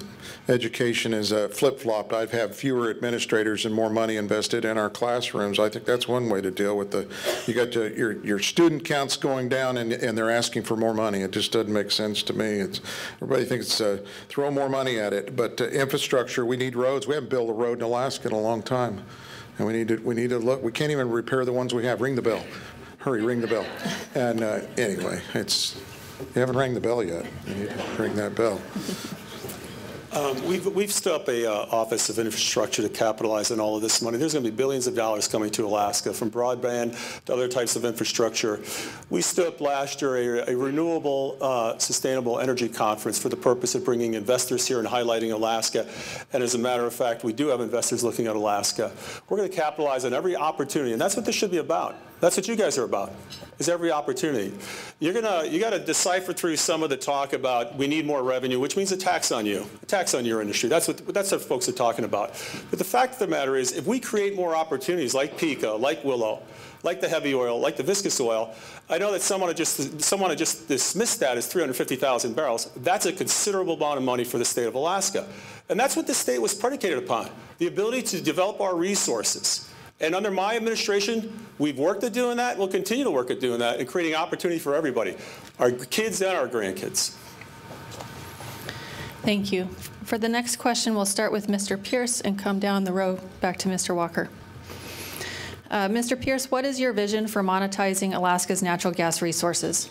education is flip-flopped. I've had fewer administrators and more money invested in our classrooms. I think that's one way to deal with you got your student counts going down, and they're asking for more money. It just doesn't make sense to me. Everybody thinks throw more money at it, but infrastructure, we need roads. We haven't built a road in Alaska in a long time, and we need to look. We can't even repair the ones we have. Ring the bell. Hurry, ring the bell. And anyway, you haven't rang the bell yet. You need to ring that bell. We've stood up a Office of Infrastructure to capitalize on all of this money. There's going to be billions of dollars coming to Alaska, from broadband to other types of infrastructure. We stood up last year a renewable, sustainable energy conference for the purpose of bringing investors here and highlighting Alaska. And as a matter of fact, we do have investors looking at Alaska. We're going to capitalize on every opportunity, and that's what this should be about. That's what you guys are about, is every opportunity. You got to decipher through some of the talk about we need more revenue, which means a tax on you, a tax on your industry. That's what folks are talking about. But the fact of the matter is, if we create more opportunities like Pbsa, like Willow, like the heavy oil, like the viscous oil, I know that someone just dismissed that as 350,000 barrels. That's a considerable amount of money for the state of Alaska. And that's what the state was predicated upon, the ability to develop our resources. And under my administration, we've worked at doing that. We'll continue to work at doing that and creating opportunity for everybody, our kids and our grandkids. Thank you. For the next question, we'll start with Mr. Pierce and come down the row back to Mr. Walker. Mr. Pierce, what is your vision for monetizing Alaska's natural gas resources?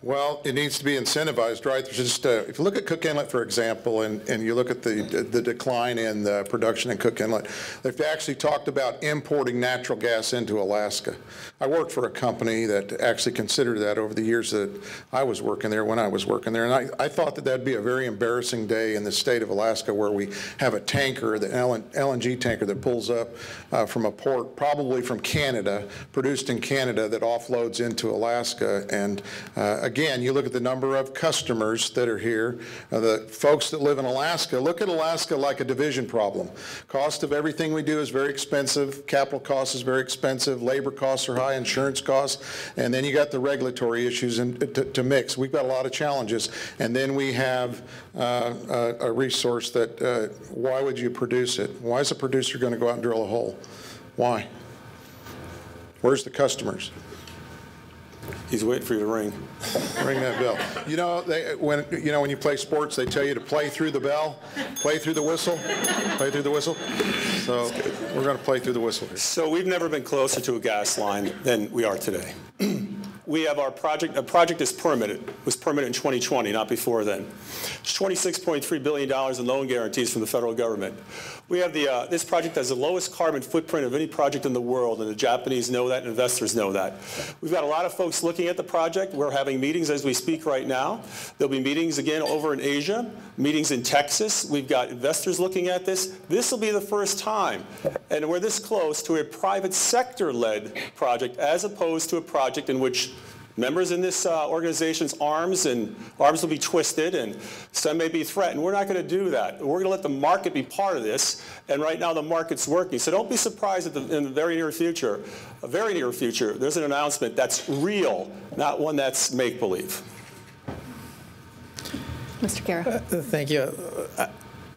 Well, it needs to be incentivized, right? There's just, if you look at Cook Inlet, for example, and you look at the decline in the production in Cook Inlet, they've actually talked about importing natural gas into Alaska. I worked for a company that actually considered that over the years that I was working there, when I was working there, and I thought that that'd be a very embarrassing day in the state of Alaska where we have a tanker, the LNG tanker that pulls up from a port, probably from Canada, produced in Canada, that offloads into Alaska. And again, you look at the number of customers that are here, the folks that live in Alaska. Look at Alaska like a division problem. Cost of everything we do is very expensive. Capital cost is very expensive. Labor costs are high. Insurance costs. And then you got the regulatory issues to mix. We've got a lot of challenges. And then we have a resource that, why would you produce it? Why is a producer going to go out and drill a hole? Why? Where's the customers? He's waiting for you to ring. Ring that bell. You know, when you play sports, they tell you to play through the bell, play through the whistle, play through the whistle. So we're going to play through the whistle here. So we've never been closer to a gas line than we are today. We have our project, a project is permitted, was permitted in 2020, not before then. It's $26.3 billion in loan guarantees from the federal government. We have this project has the lowest carbon footprint of any project in the world, and the Japanese know that, and investors know that. We've got a lot of folks looking at the project. We're having meetings as we speak right now. There'll be meetings again over in Asia, meetings in Texas. We've got investors looking at this. This will be the first time, and we're this close to a private sector-led project as opposed to a project in which members in this organization's arms will be twisted and some may be threatened. We're not going to do that. We're going to let the market be part of this, and right now the market's working. So don't be surprised that in the very near future, there's an announcement that's real, not one that's make-believe. Mr. Gara. Thank you.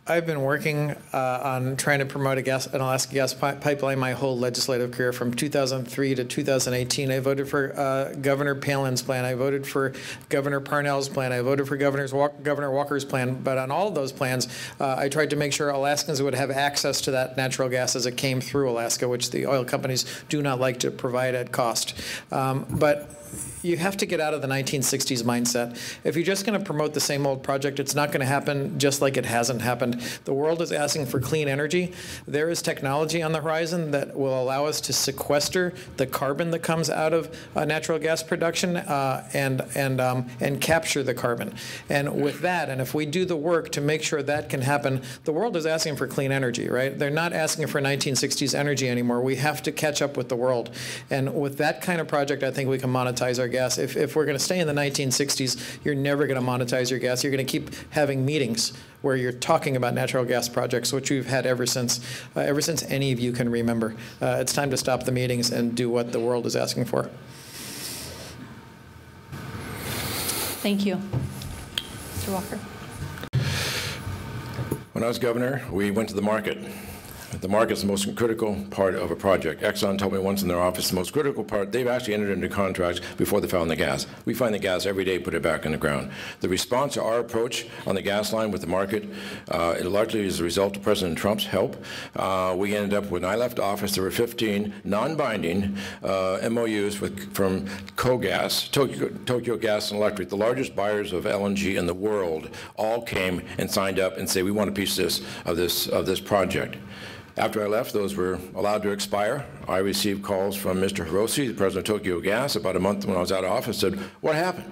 I've been working on trying to promote an Alaska gas pipeline my whole legislative career. From 2003 to 2018, I voted for Governor Palin's plan. I voted for Governor Parnell's plan. I voted for Governor Walker's plan. But on all of those plans, I tried to make sure Alaskans would have access to that natural gas as it came through Alaska, which the oil companies do not like to provide at cost. But you have to get out of the 1960s mindset. If you're just going to promote the same old project, it's not going to happen just like it hasn't happened. The world is asking for clean energy. There is technology on the horizon that will allow us to sequester the carbon that comes out of natural gas production and capture the carbon. And with that, and if we do the work to make sure that can happen, the world is asking for clean energy, right? They're not asking for 1960s energy anymore. We have to catch up with the world. And with that kind of project, I think we can monetize our gas. If we're going to stay in the 1960s, you're never going to monetize your gas. You're going to keep having meetings where you're talking about natural gas projects, which we've had ever since any of you can remember. It's time to stop the meetings and do what the world is asking for. Thank you. Mr. Walker. When I was governor, we went to the market. The market's the most critical part of a project. Exxon told me once in their office, the most critical part, they've actually entered into contracts before they found the gas. We find the gas every day, put it back in the ground. The response to our approach on the gas line with the market, it largely is a result of President Trump's help. We ended up, when I left office, there were 15 non-binding MOUs from KOGAS, Tokyo Gas and Electric, the largest buyers of LNG in the world, all came and signed up and said, we want a piece of this project. After I left, those were allowed to expire. I received calls from Mr. Hiroshi, the president of Tokyo Gas, about a month when I was out of office, said, what happened?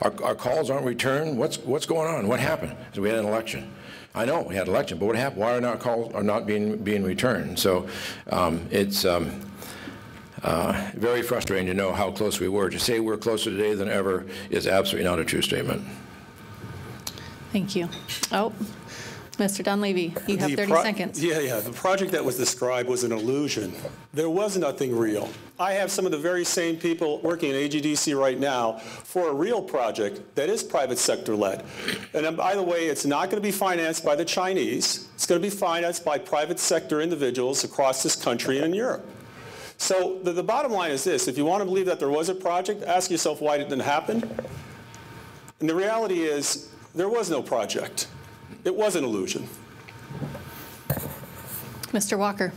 Our calls aren't returned. What's going on? What happened? So we had an election. I know we had an election, but what happened? Why are our calls not being returned? So very frustrating to know how close we were. To say we're closer today than ever is absolutely not a true statement. Thank you. Oh, Mr. Dunleavy, you have 30 seconds. Yeah. The project that was described was an illusion. There was nothing real. I have some of the very same people working at AGDC right now for a real project that is private sector led. And by the way, it's not going to be financed by the Chinese. It's going to be financed by private sector individuals across this country and in Europe. So the bottom line is this: if you want to believe that there was a project, ask yourself why it didn't happen. And the reality is there was no project. It was an illusion. Mr. Walker.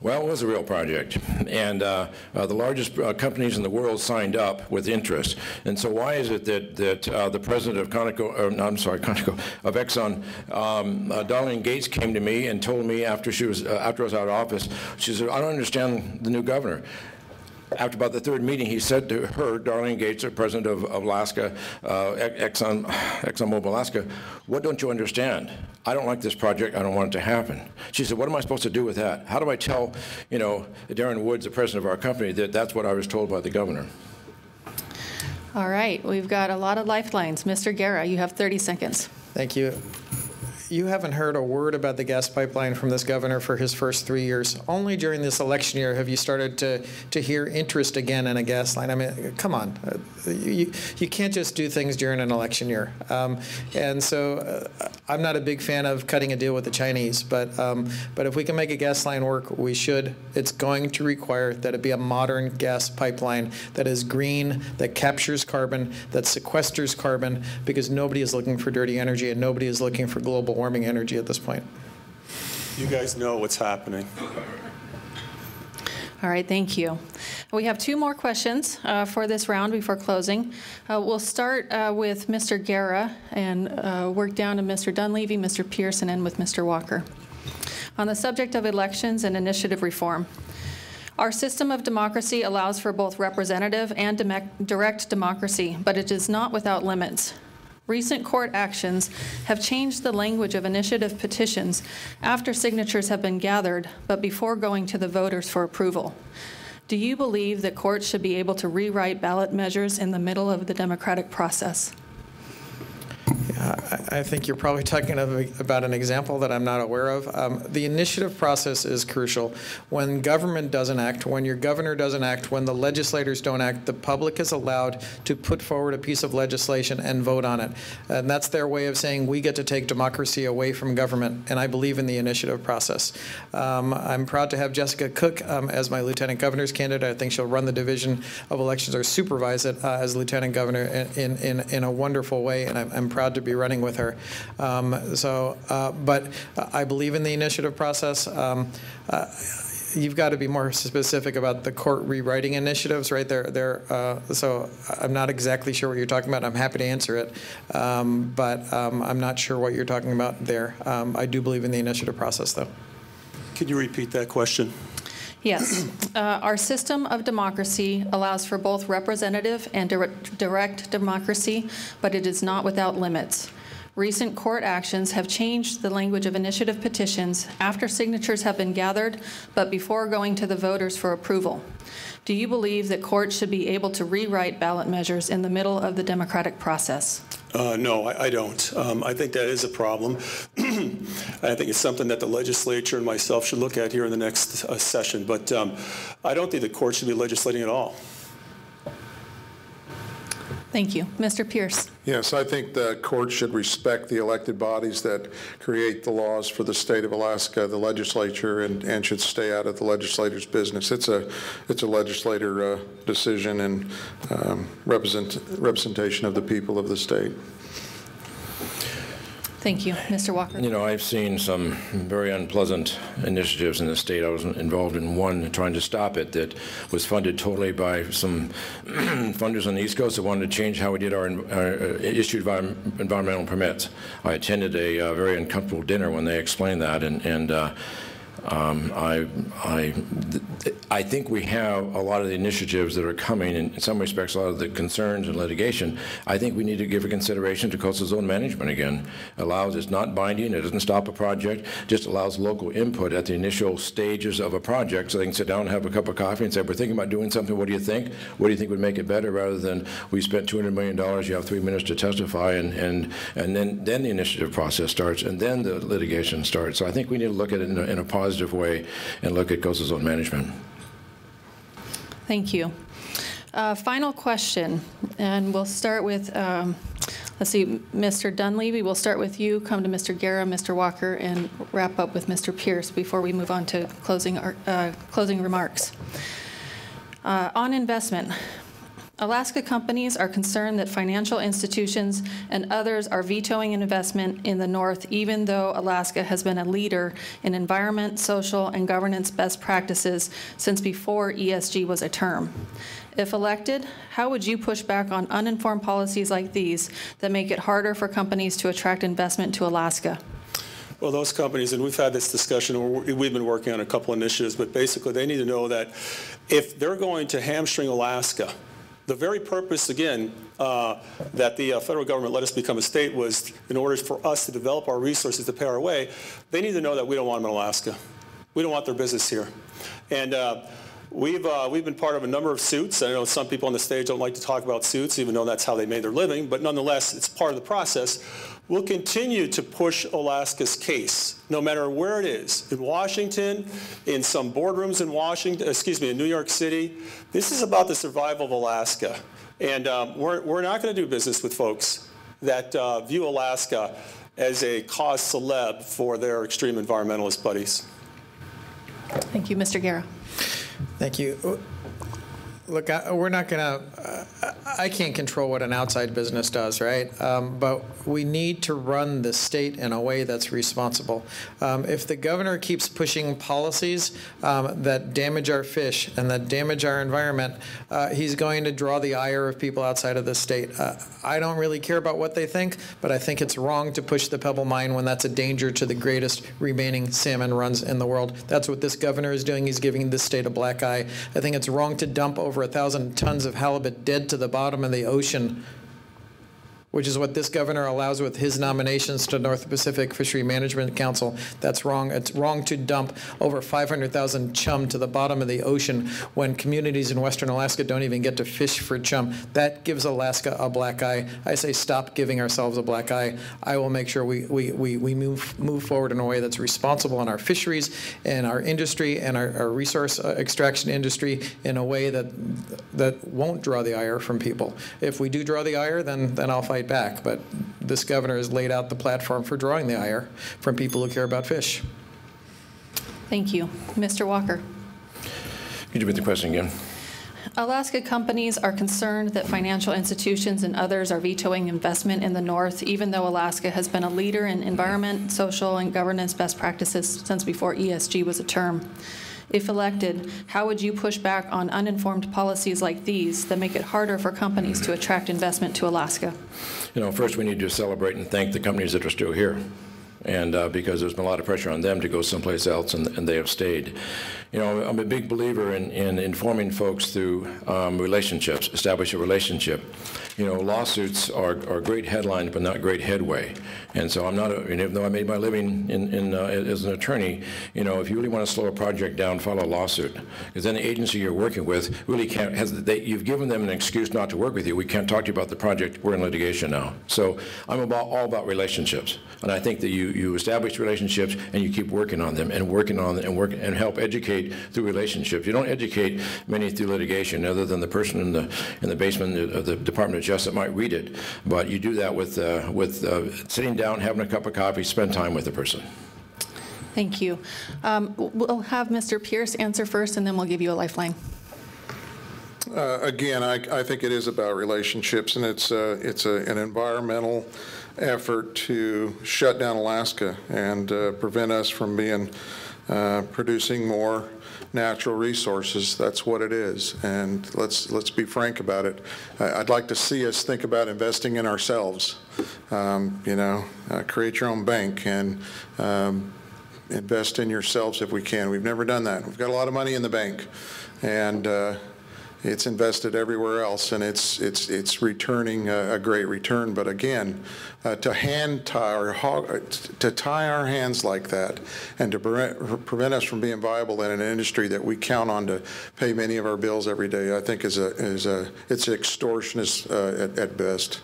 Well, it was a real project, and the largest companies in the world signed up with interest. And so, why is it that the president of of Exxon, Darlene Gates, came to me and told me after I was out of office, she said, "I don't understand the new governor." After about the third meeting, he said to her, Darlene Gates, the president of Alaska, ExxonMobil Alaska, "What don't you understand? I don't like this project. I don't want it to happen." She said, "What am I supposed to do with that? How do I tell, Darren Woods, the president of our company, that that's what I was told by the governor?" All right, we've got a lot of lifelines. Mr. Gara, you have 30 seconds. Thank you. You haven't heard a word about the gas pipeline from this governor for his first 3 years. Only during this election year have you started to hear interest again in a gas line. I mean, come on. You can't just do things during an election year. And so I'm not a big fan of cutting a deal with the Chinese, but if we can make a gas line work, we should. It's going to require that it be a modern gas pipeline that is green, that captures carbon, that sequesters carbon, because nobody is looking for dirty energy and nobody is looking for global warming energy at this point. You guys know what's happening. All right, thank you. We have 2 more questions for this round before closing. We'll start with Mr. Gara and work down to Mr. Dunleavy, Mr. Pearson, and with Mr. Walker. On the subject of elections and initiative reform, our system of democracy allows for both representative and direct democracy, but it is not without limits. Recent court actions have changed the language of initiative petitions after signatures have been gathered, but before going to the voters for approval. Do you believe that courts should be able to rewrite ballot measures in the middle of the democratic process? I think you're probably talking about an example that I'm not aware of. The initiative process is crucial. When government doesn't act, when your governor doesn't act, when the legislators don't act, the public is allowed to put forward a piece of legislation and vote on it. And that's their way of saying we get to take democracy away from government, and I believe in the initiative process. I'm proud to have Jessica Cook as my lieutenant governor's candidate. I think she'll run the Division of Elections or supervise it as lieutenant governor in a wonderful way, and I'm proud to be running with her. But I believe in the initiative process. You've got to be more specific about the court rewriting initiatives, right? So I'm not exactly sure what you're talking about. I'm happy to answer it, but I'm not sure what you're talking about there. I do believe in the initiative process, though. Could you repeat that question? Yes. Our system of democracy allows for both representative and direct democracy, but it is not without limits. Recent court actions have changed the language of initiative petitions after signatures have been gathered, but before going to the voters for approval. Do you believe that courts should be able to rewrite ballot measures in the middle of the democratic process? No, I don't. I think that is a problem. I think it's something that the legislature and myself should look at here in the next session. But I don't think the court should be legislating at all. Thank you. Mr. Pierce. Yes, I think the court should respect the elected bodies that create the laws for the state of Alaska, the legislature, and should stay out of the legislator's business. It's a legislator decision and representation of the people of the state. Thank you. Mr. Walker. You know, I've seen some very unpleasant initiatives in the state. I was involved in one trying to stop it that was funded totally by some funders on the East Coast that wanted to change how we did our issued environmental permits. I attended a very uncomfortable dinner when they explained that, and I think we have a lot of the initiatives that are coming, in some respects, a lot of the concerns and litigation. I think we need to give a consideration to coastal zone management again. It's not binding, it doesn't stop a project, just allows local input at the initial stages of a project so they can sit down and have a cup of coffee and say, we're thinking about doing something, what do you think? What do you think would make it better, rather than we spent $200 million, you have 3 minutes to testify, and then the initiative process starts, and then the litigation starts. So I think we need to look at it in a positive way and look at coastal zone management. Thank you. Final question, and we'll start with, let's see, Mr. Dunleavy, we'll start with you, come to Mr. Gara, Mr. Walker, and wrap up with Mr. Pierce before we move on to closing remarks. On investment, Alaska companies are concerned that financial institutions and others are vetoing an investment in the North, even though Alaska has been a leader in environment, social, and governance best practices since before ESG was a term. If elected, how would you push back on uninformed policies like these that make it harder for companies to attract investment to Alaska? Well, those companies, and we've had this discussion, we've been working on a couple initiatives, but basically they need to know that if they're going to hamstring Alaska, the very purpose, again, that the federal government let us become a state was in order for us to develop our resources to pay our way. They need to know that we don't want them in Alaska. We don't want their business here. And we've been part of a number of suits. I know some people on the stage don't like to talk about suits, even though that's how they made their living, but nonetheless, it's part of the process. We'll continue to push Alaska's case, no matter where it is, in Washington, in some boardrooms in Washington, in New York City. This is about the survival of Alaska. And we're not going to do business with folks that view Alaska as a cause celeb for their extreme environmentalist buddies. Thank you. Mr. Gara. Thank you. Look, we're not going to, I can't control what an outside business does, right? But we need to run the state in a way that's responsible. If the governor keeps pushing policies that damage our fish and that damage our environment, he's going to draw the ire of people outside of the state. I don't really care about what they think, but I think it's wrong to push the Pebble Mine when that's a danger to the greatest remaining salmon runs in the world. That's what this governor is doing. He's giving this state a black eye. I think it's wrong to dump over 1,000 tons of halibut dead to the bottom of the ocean, which is what this governor allows with his nominations to North Pacific Fishery Management Council. That's wrong. It's wrong to dump over 500,000 chum to the bottom of the ocean when communities in Western Alaska don't even get to fish for chum. That gives Alaska a black eye. I say stop giving ourselves a black eye. I will make sure we move forward in a way that's responsible in our fisheries and our industry and our resource extraction industry in a way that won't draw the ire from people. If we do draw the ire, then I'll fight back, but this governor has laid out the platform for drawing the ire from people who care about fish. Thank you. Mr. Walker. Could you repeat the question again? Alaska companies are concerned that financial institutions and others are vetoing investment in the North, even though Alaska has been a leader in environment, social, and governance best practices since before ESG was a term. If elected, how would you push back on uninformed policies like these that make it harder for companies to attract investment to Alaska? First we need to celebrate and thank the companies that are still here. And because there's been a lot of pressure on them to go someplace else, and they have stayed. I'm a big believer in informing folks through relationships, establish a relationship. Lawsuits are great headlines, but not great headway. And so I'm not, even though I made my living as an attorney, if you really want to slow a project down, file a lawsuit. Because then the agency you're working with really can't, you've given them an excuse not to work with you. We can't talk to you about the project. We're in litigation now. So I'm all about relationships. And I think that you establish relationships and you keep working on them and help educate through relationships. You don't educate many through litigation, other than the person in the basement of the Department of Justice that might read it. But you do that with sitting down, having a cup of coffee, spend time with the person. Thank you. We'll have Mr. Pierce answer first, and then we'll give you a lifeline. Again, I think it is about relationships, and it's an environmental effort to shut down Alaska and prevent us from producing more natural resources. That's what it is, and let's be frank about it. I'd like to see us think about investing in ourselves. Create your own bank and invest in yourselves if we can. We've never done that. We've got a lot of money in the bank, and it's invested everywhere else, and it's returning a great return. But again, to tie our hands like that, and to prevent us from being viable in an industry that we count on to pay many of our bills every day, I think it's extortionist at best.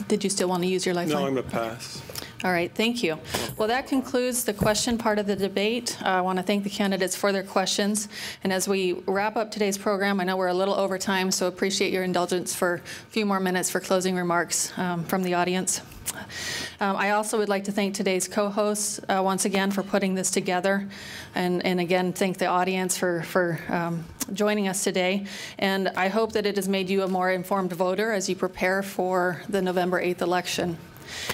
Did you still want to use your lifeline? No, I'm going to pass. All right, thank you. Well, that concludes the question part of the debate. I want to thank the candidates for their questions. And as we wrap up today's program, I know we're a little over time, so appreciate your indulgence for a few more minutes for closing remarks from the audience. I also would like to thank today's co-hosts once again for putting this together, and again thank the audience for joining us today. And I hope that it has made you a more informed voter as you prepare for the November 8th election.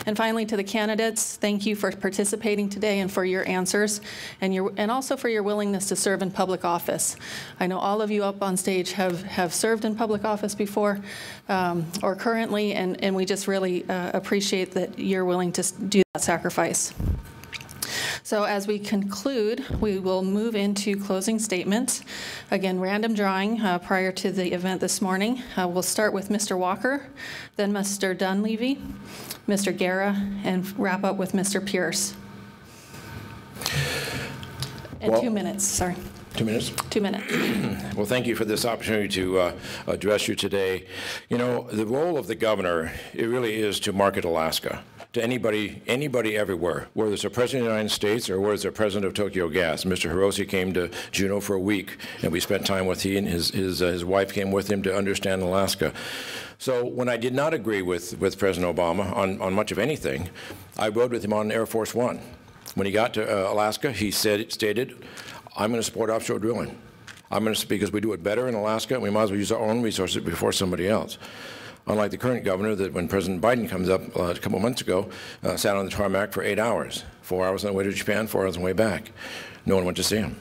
And finally, to the candidates, thank you for participating today and for your answers, and also for your willingness to serve in public office. I know all of you up on stage have served in public office before or currently, and we just really appreciate that you're willing to do that sacrifice. So as we conclude, we will move into closing statements. Again, random drawing prior to the event this morning. We'll start with Mr. Walker, then Mr. Dunleavy, Mr. Gara, and wrap up with Mr. Pierce. And 2 minutes, sorry. 2 minutes? 2 minutes. Well, thank you for this opportunity to address you today. You know, the role of the governor, it really is to market Alaska to anybody everywhere, whether it's a president of the United States or whether it's a president of Tokyo Gas. Mr. Hiroshi came to Juneau for a week, and we spent time with he and his wife came with him to understand Alaska. So when I did not agree with President Obama on much of anything, I rode with him on Air Force One. When he got to Alaska, he stated, I'm going to support offshore drilling. Because we do it better in Alaska, and we might as well use our own resources before somebody else. Unlike the current governor, that when President Biden comes up a couple months ago, sat on the tarmac for 8 hours, 4 hours on the way to Japan, 4 hours on the way back. No one went to see him.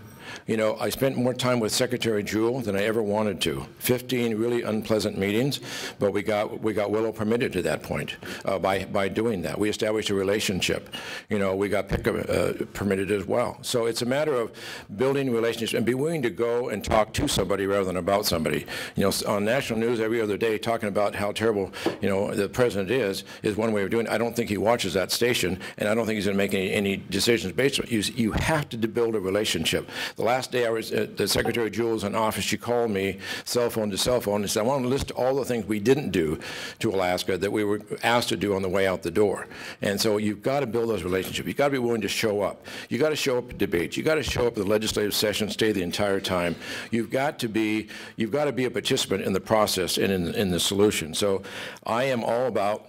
You know, I spent more time with Secretary Jewell than I ever wanted to. 15 really unpleasant meetings, but we got Willow permitted to that point by doing that. We established a relationship. You know, we got Pickup permitted as well. So it's a matter of building relationships and be willing to go and talk to somebody rather than about somebody. You know, on national news every other day talking about how terrible, you know, the president is one way of doing it. I don't think he watches that station, and I don't think he's going to make any decisions based on it. You have to build a relationship. The last day I was at the Secretary Jewell was in office, she called me cell phone to cell phone and said, I want to list all the things we didn't do to Alaska that we were asked to do on the way out the door. And so you've got to build those relationships. You've got to be willing to show up. You've got to show up at debates. You've got to show up at the legislative session, stay the entire time. You've got to be a participant in the process and in the solution. So I am all about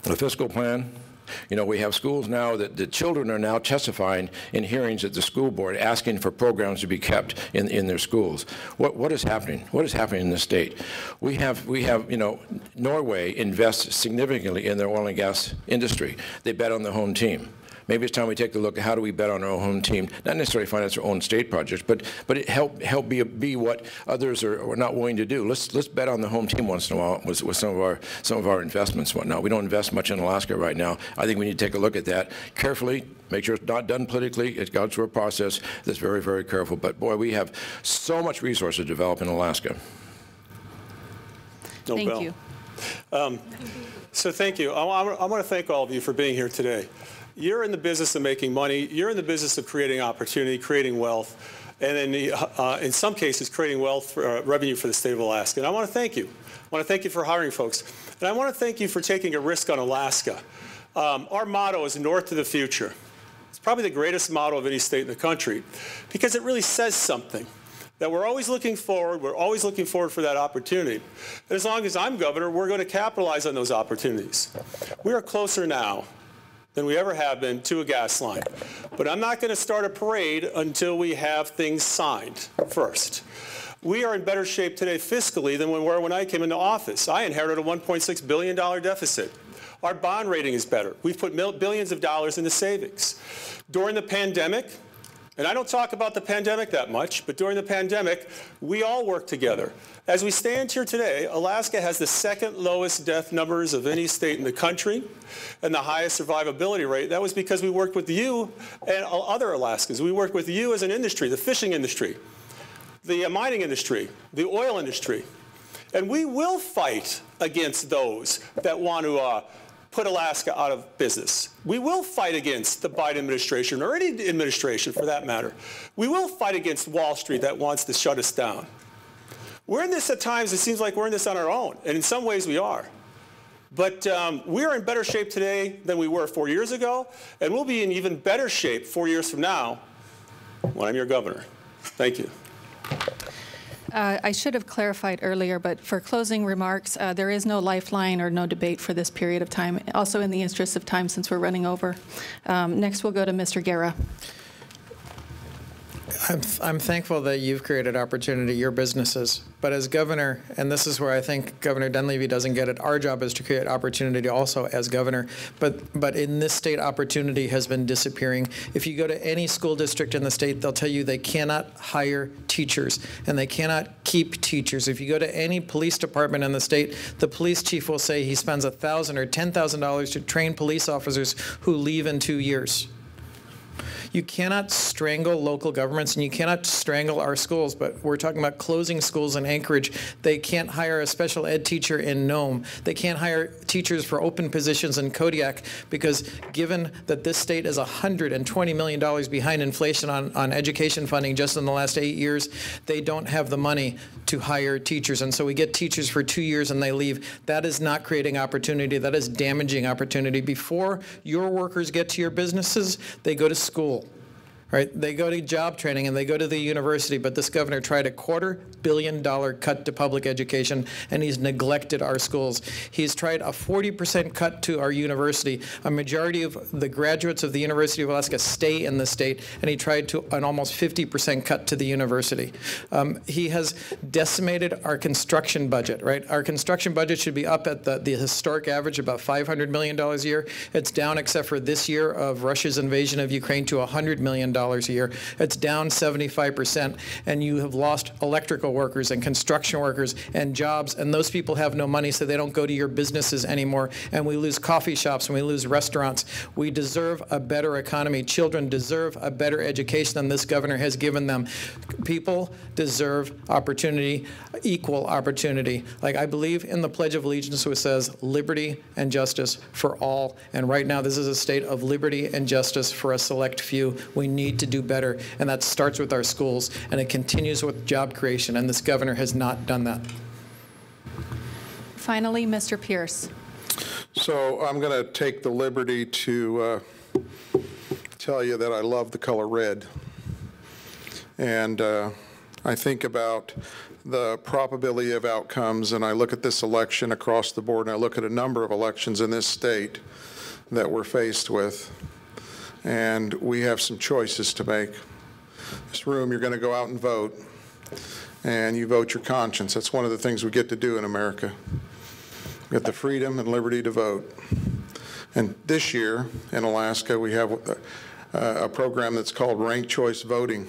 a fiscal plan. You know, we have schools now that the children are now testifying in hearings at the school board asking for programs to be kept in their schools. What is happening? What is happening in the state? We have, you know, Norway invests significantly in their oil and gas industry. They bet on the home team. Maybe it's time we take a look at how do we bet on our own home team, not necessarily finance our own state projects, but it help be what others are not willing to do. Let's bet on the home team once in a while with some of our investments and whatnot. We don't invest much in Alaska right now. I think we need to take a look at that carefully, make sure it's not done politically. It's gone through a process that's very, very careful. But boy, we have so much resources to develop in Alaska. Thank you. So thank you. I want to thank all of you for being here today. You're in the business of making money. You're in the business of creating opportunity, creating wealth, and in some cases, creating wealth, revenue for the state of Alaska. And I want to thank you. I want to thank you for hiring folks. And I want to thank you for taking a risk on Alaska. Our motto is North to the Future. It's probably the greatest motto of any state in the country because it really says something. That we're always looking forward for that opportunity. And as long as I'm governor, we're going to capitalize on those opportunities. We are closer now than we ever have been to a gas line. But I'm not going to start a parade until we have things signed first. We are in better shape today fiscally than we were when I came into office. I inherited a $1.6 billion deficit. Our bond rating is better. We've put billions of dollars into savings. During the pandemic, And I don't talk about the pandemic that much, but during the pandemic, we all worked together. As we stand here today, Alaska has the second lowest death numbers of any state in the country and the highest survivability rate. That was because we worked with you and other Alaskans. We worked with you as an industry, the fishing industry, the mining industry, the oil industry. And we will fight against those that want to put Alaska out of business. We will fight against the Biden administration, or any administration for that matter. We will fight against Wall Street that wants to shut us down. We're in this at times, it seems like we're in this on our own, and in some ways we are. But we're in better shape today than we were 4 years ago, and we'll be in even better shape 4 years from now when I'm your governor. Thank you. I should have clarified earlier, but for closing remarks, there is no lifeline or no debate for this period of time, also in the interest of time since we're running over. Next, we'll go to Mr. Gara. I'm thankful that you've created opportunity, your businesses. But as governor, and this is where I think Governor Dunleavy doesn't get it, our job is to create opportunity also as governor. But in this state, opportunity has been disappearing. If you go to any school district in the state, they'll tell you they cannot hire teachers and they cannot keep teachers. If you go to any police department in the state, the police chief will say he spends $1,000 or $10,000 to train police officers who leave in 2 years. You cannot strangle local governments and you cannot strangle our schools, but we're talking about closing schools in Anchorage. They can't hire a special ed teacher in Nome. They can't hire teachers for open positions in Kodiak because given that this state is $120 million behind inflation on education funding just in the last 8 years, they don't have the money to hire teachers. And so we get teachers for 2 years and they leave. That is not creating opportunity. That is damaging opportunity. Before your workers get to your businesses, they go to school. Right? They go to job training and they go to the university, but this governor tried a $250 million cut to public education and he's neglected our schools. He's tried a 40% cut to our university. A majority of the graduates of the University of Alaska stay in the state, and he tried to an almost 50% cut to the university. He has decimated our construction budget, right? Our construction budget should be up at the historic average, about $500 million a year. It's down, except for this year of Russia's invasion of Ukraine, to $100 million a year. It's down 75%, and you have lost electrical workers and construction workers and jobs, and those people have no money, so they don't go to your businesses anymore, and we lose coffee shops and we lose restaurants. We deserve a better economy. Children deserve a better education than this governor has given them. People deserve opportunity, equal opportunity. Like, I believe in the Pledge of Allegiance, which says liberty and justice for all, and right now this is a state of liberty and justice for a select few. We need to do better, and that starts with our schools, and it continues with job creation, and this governor has not done that. Finally, Mr. Pierce. So I'm going to take the liberty to tell you that I love the color red. And I think about the probability of outcomes, and I look at this election across the board, and I look at a number of elections in this state that we're faced with. And we have some choices to make. This room, you're going to go out and vote, and you vote your conscience. That's one of the things we get to do in America. We get the freedom and liberty to vote. And this year in Alaska, we have a program that's called ranked choice voting.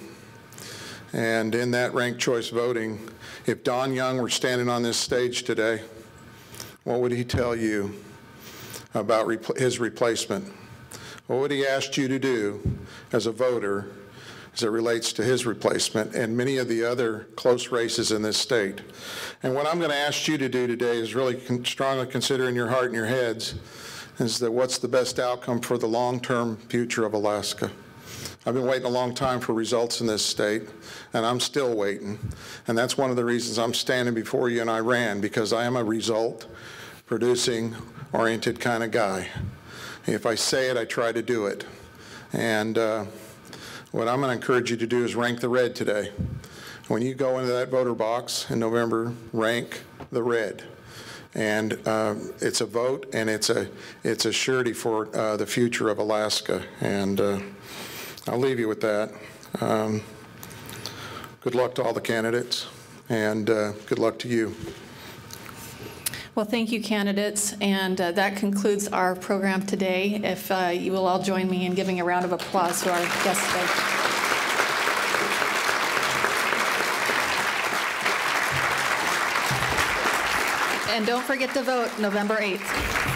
And in that ranked choice voting, if Don Young were standing on this stage today, what would he tell you about his replacement? What would he ask you to do as a voter as it relates to his replacement and many of the other close races in this state? And what I'm going to ask you to do today is really strongly consider in your heart and your heads is that what's the best outcome for the long-term future of Alaska. I've been waiting a long time for results in this state, and I'm still waiting. And that's one of the reasons I'm standing before you, and I ran, because I am a result-producing oriented kind of guy. If I say it, I try to do it. And what I'm going to encourage you to do is rank the red today. When you go into that voter box in November, rank the red. And it's a vote, and it's a surety for the future of Alaska. And I'll leave you with that. Good luck to all the candidates, and good luck to you. Well, thank you, candidates, and that concludes our program today. If you will all join me in giving a round of applause to our guests today. And don't forget to vote November 8th.